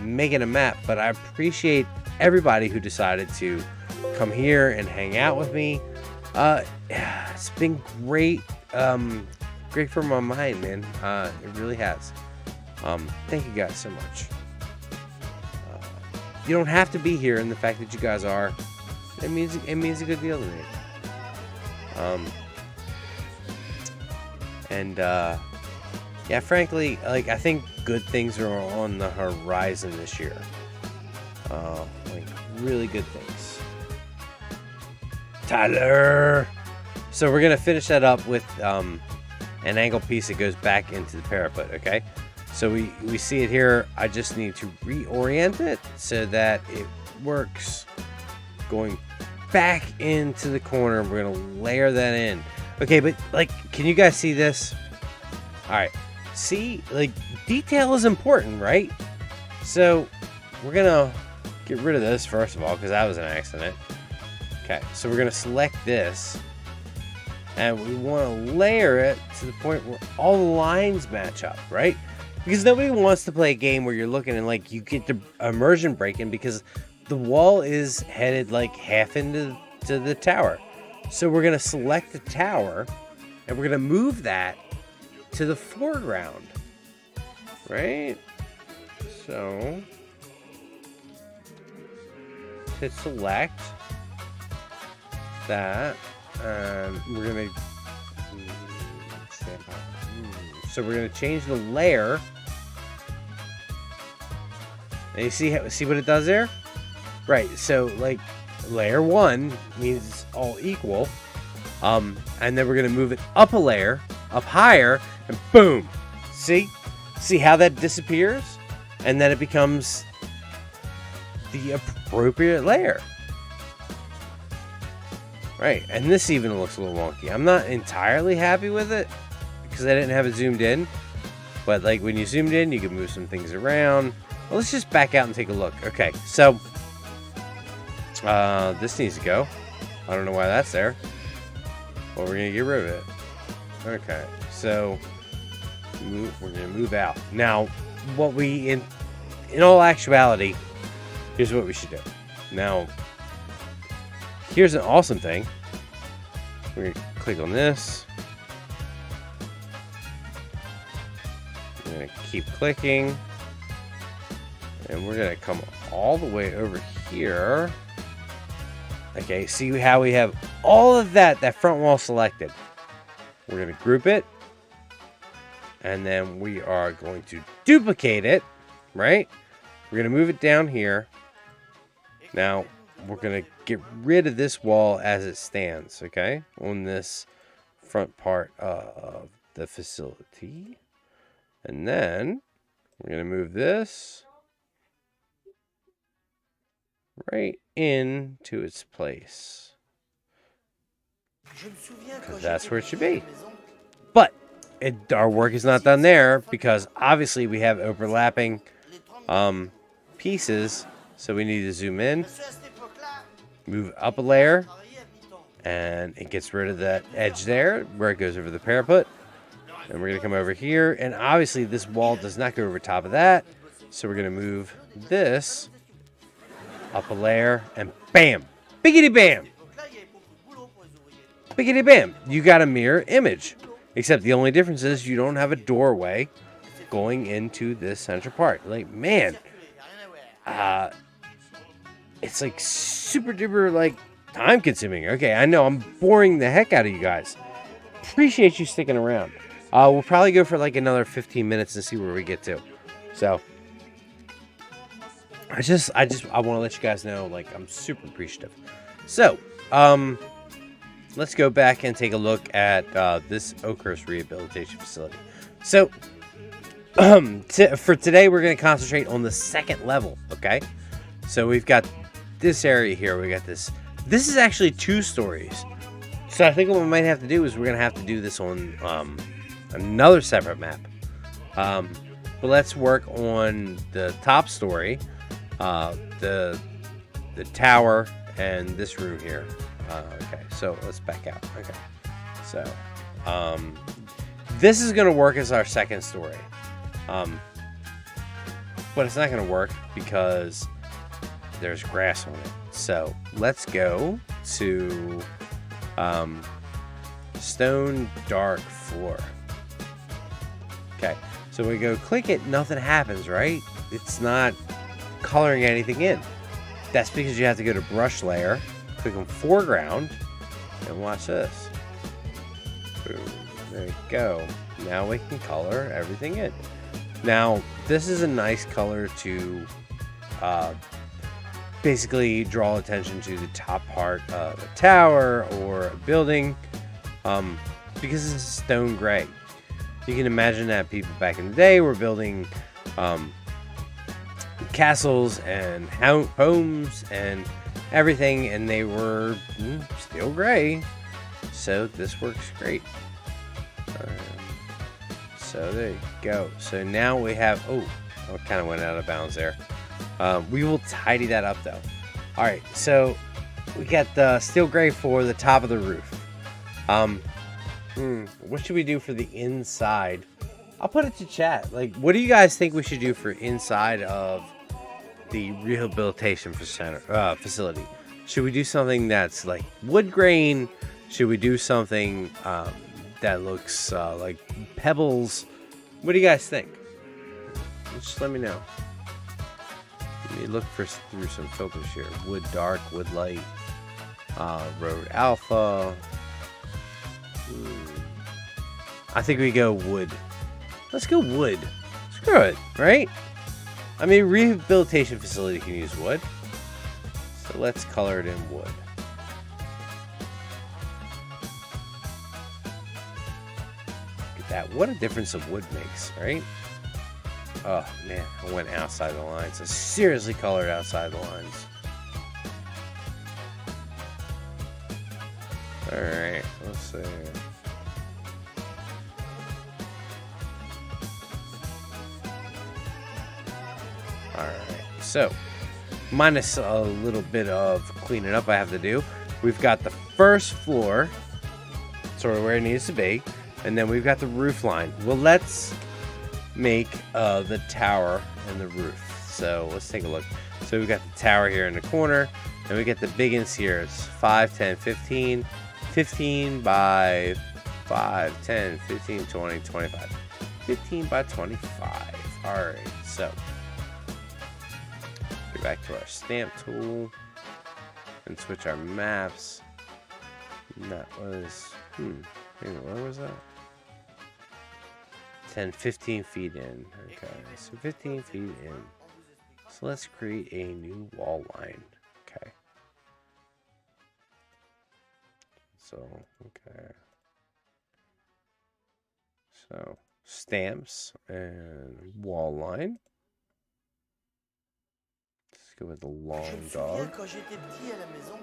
making a map, but I appreciate everybody who decided to come here and hang out with me. It's been great. Great for my mind, man. It really has. Thank you guys so much. You don't have to be here, and the fact that you guys are, it means a good deal to me. Yeah, frankly, like I think good things are on the horizon this year. Like really good things. Tyler. So we're gonna finish that up with an angle piece that goes back into the parapet. Okay. So we see it here. I just need to reorient it so that it works going back into the corner. We're gonna layer that in. Okay, but like, can you guys see this? All right. See, like, detail is important, right? So we're gonna get rid of this first of all because that was an accident. Okay, so we're gonna select this, and we want to layer it to the point where all the lines match up, right? Because nobody wants to play a game where you're looking and like you get the immersion breaking because the wall is headed like half into the tower. So we're gonna select the tower, and we're gonna move that to the foreground, right? So hit select that, and we're gonna so we're gonna change the layer. And you see what it does there? Right. So like layer 1 means it's all equal, and then we're gonna move it up a layer, up higher, and boom. See how that disappears, and then it becomes the appropriate layer. Right, and this even looks a little wonky. I'm not entirely happy with it because I didn't have it zoomed in. But like when you zoomed in, you can move some things around. Well, let's just back out and take a look. Okay, so this needs to go. I don't know why that's there. Well, we're gonna get rid of it. Okay, so we're gonna move out. Now, what we in all actuality, here's what we should do. Now, here's an awesome thing. We're gonna click on this. We're gonna keep clicking, and we're gonna come all the way over here. Okay, see how we have all of that front wall selected. We're gonna group it, and then we are going to duplicate it, right? We're gonna move it down here. Now, we're going to get rid of this wall as it stands, okay? On this front part of the facility. And then we're going to move this right into its place. Because that's where it should be. But our work is not done there because obviously we have overlapping pieces. So we need to zoom in. Move up a layer, And it gets rid of that edge there where it goes over the parapet. And we're going to come over here. And obviously this wall does not go over top of that. So we're going to move this up a layer and bam! Biggity bam! Biggity bam! You got a mirror image. Except the only difference is you don't have a doorway going into this central part. Like, man. It's like super duper like time consuming. Okay, I know I'm boring the heck out of you guys. Appreciate you sticking around. We'll probably go for like another 15 minutes and see where we get to. So I want to let you guys know, like, I'm super appreciative. So, let's go back and take a look at this Oakhurst Rehabilitation Facility. So, for today, we're going to concentrate on the second level, okay? So, we've got this area here. We got this. This is actually 2 stories. So, I think what we might have to do is we're going to have to do this on another separate map. But let's work on the top story, the tower, and this room here. Okay, so let's back out. Okay, so this is going to work as our second story, but it's not going to work because there's grass on it. So let's go to stone dark floor. Okay, so we go click it, nothing happens, right? It's not coloring anything in. That's because you have to go to brush layer, click on foreground, and watch this. Boom. There you go. Now we can color everything in. Now, this is a nice color to basically draw attention to the top part of a tower or a building, because it's stone gray. You can imagine that people back in the day were building castles and homes and everything, and they were still gray. So this works great. So there you go. So now we have, I kind of went out of bounds there. We will tidy that up though. All right, so we got the steel gray for the top of the roof. What should we do for the inside? I'll put it to chat. Like, what do you guys think we should do for inside of the rehabilitation facility? Should we do something that's like wood grain? Should we do something that looks like pebbles? What do you guys think? Just let me know. Let me look through some filters here. Wood dark, wood light, road alpha. I think we go wood. Let's go wood. Screw it, right? I mean, rehabilitation facility can use wood. So let's color it in wood. Look at that. What a difference a wood makes, right? Oh, man. I went outside the lines. I seriously colored outside the lines. Alright, let's see. Alright, so minus a little bit of cleaning up I have to do. We've got the first floor, sort of where it needs to be, and then we've got the roof line. Well, let's make the tower and the roof. So let's take a look. So we've got the tower here in the corner, and we get the big ones here. It's 5, 10, 15, 15 by 5, 10, 15, 20, 25. 15 by 25. Alright, so go back to our stamp tool and switch our maps. And that was, where was that? 10, 15 feet in. Okay, so 15 feet in. So let's create a new wall line. Okay. So, okay. So, stamps and wall line. Let's go with the long dog. Quand j'étais petit à la maison,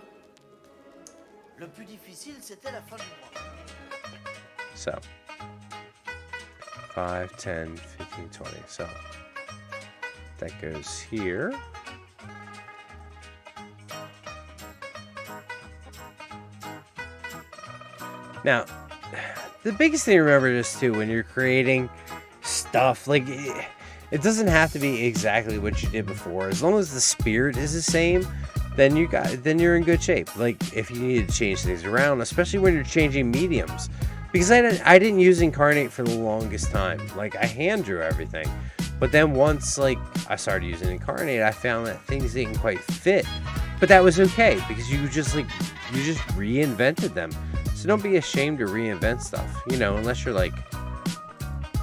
le plus difficile c'était la fin du mois. So, 5, 10, 15, 20. So, that goes here. Now, the biggest thing to remember is too, when you're creating stuff, like, it doesn't have to be exactly what you did before. As long as the spirit is the same, then you're in good shape. Like, if you need to change things around, especially when you're changing mediums, because I didn't use Inkarnate for the longest time. Like, I hand drew everything, but then once like I started using Inkarnate, I found that things didn't quite fit. But that was okay, because you just reinvented them. So don't be ashamed to reinvent stuff, unless you're like,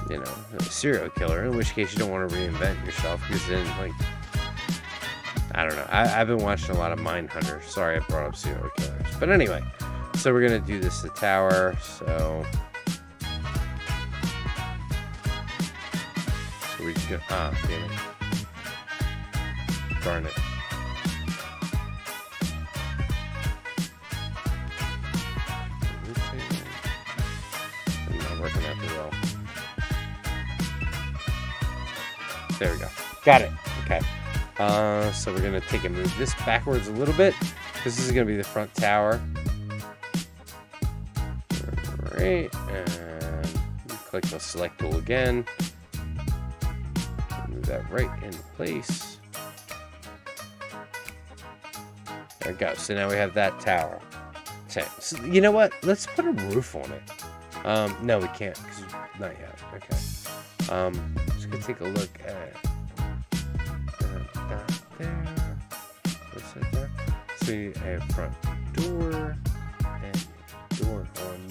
a serial killer, in which case you don't want to reinvent yourself, because then, like, I don't know. I've been watching a lot of Mindhunter. Sorry I brought up serial killers. But anyway, so we're going to do this to tower, so we just go, damn it. Darn it. I'm not working out too well. There we go. Got it. Okay. So we're going to take and move this backwards a little bit. This is going to be the front tower. Alright. And click the select tool again. Move that right into place. There we go. So now we have that tower. Okay. So, you know what? Let's put a roof on it. No, we can't. Not yet. Okay. Just gonna take a look at that there. What's that there? So you have front door and door on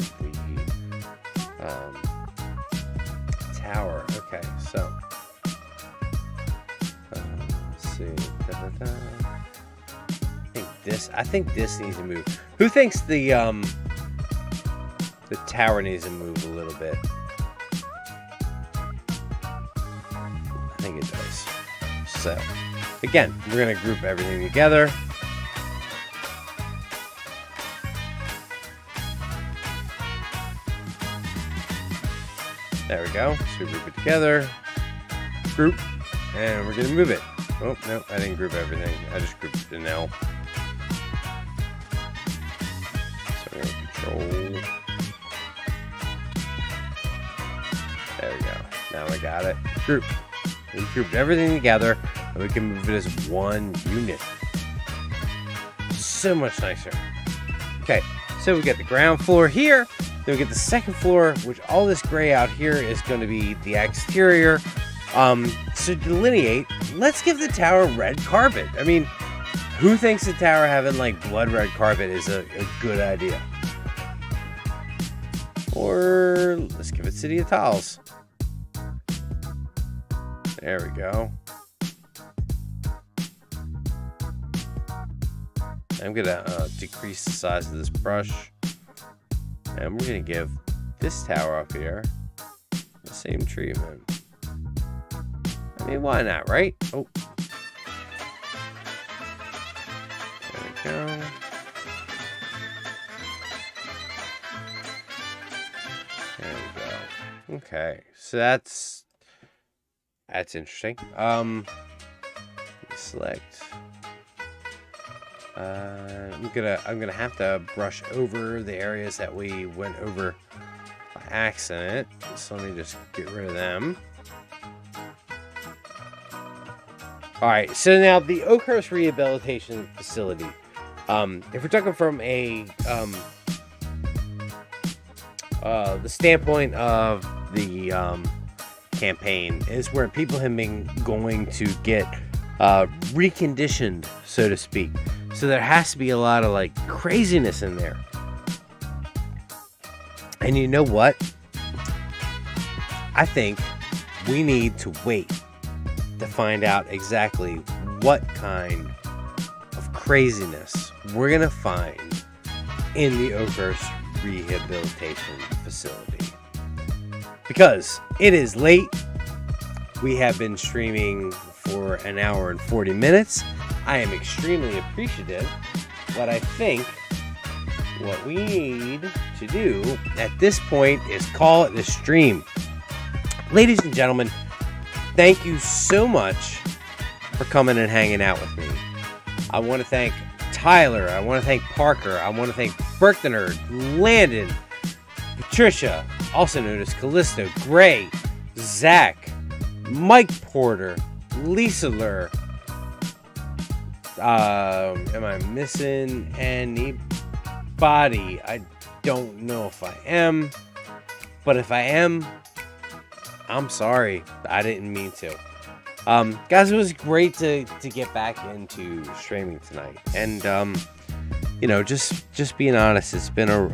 the tower. Okay, so let's see. I think this needs to move. Who thinks the tower needs to move a little bit? I think it does. So, again, we're going to group everything together. There we go. So we group it together. Group. And we're going to move it. Oh, no, I didn't group everything. I just grouped an L. So we're going to control. There we go. Now I got it. Group. We grouped everything together, and we can move it as one unit. So much nicer. Okay, so we get the ground floor here. Then we get the second floor, which all this gray out here is going to be the exterior. So to delineate, let's give the tower red carpet. I mean, who thinks the tower having like blood red carpet is a good idea? Or let's give it City of Tiles. There we go. I'm gonna decrease the size of this brush, and we're gonna give this tower up here the same treatment. I mean, why not, right? Oh, there we go. There we go. Okay, so that's interesting. Select. I'm gonna have to brush over the areas that we went over by accident. So let me just get rid of them. All right. So now the Oakhurst Rehabilitation Facility. If we're talking from the standpoint of the campaign, is where people have been going to get reconditioned, so to speak. So there has to be a lot of like craziness in there. And you know what? I think we need to wait to find out exactly what kind of craziness we're gonna find in the Oakhurst Rehabilitation Facility. Because it is late. We have been streaming for an hour and 40 minutes. I am extremely appreciative, but I think what we need to do at this point is call it a stream. Ladies and gentlemen, thank you so much for coming and hanging out with me. I want to thank Tyler. I want to thank Parker. I want to thank Burke the Nerd, Landon, Patricia, also known as Callisto, Gray, Zach, Mike Porter, Lisa Lur. Am I missing anybody? I don't know if I am, but if I am, I'm sorry. I didn't mean to. Guys, it was great to get back into streaming tonight, and just being honest, it's been a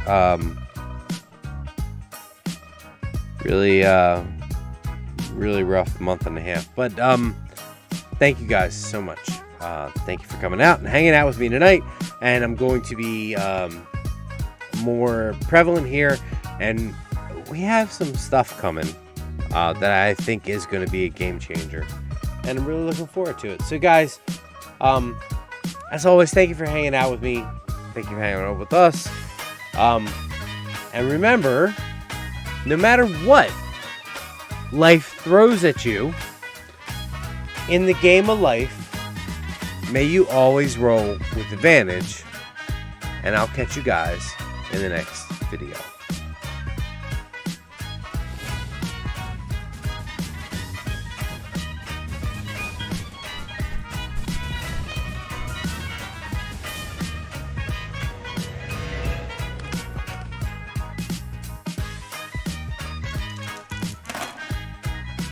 really rough month and a half, but thank you guys so much. Thank you for coming out and hanging out with me tonight, and I'm going to be more prevalent here, and we have some stuff coming that I think is going to be a game changer, and I'm really looking forward to it. So guys, as always, thank you for hanging out with me. Thank you for hanging out with us. And remember, no matter what life throws at you in the game of life, may you always roll with advantage. And I'll catch you guys in the next video.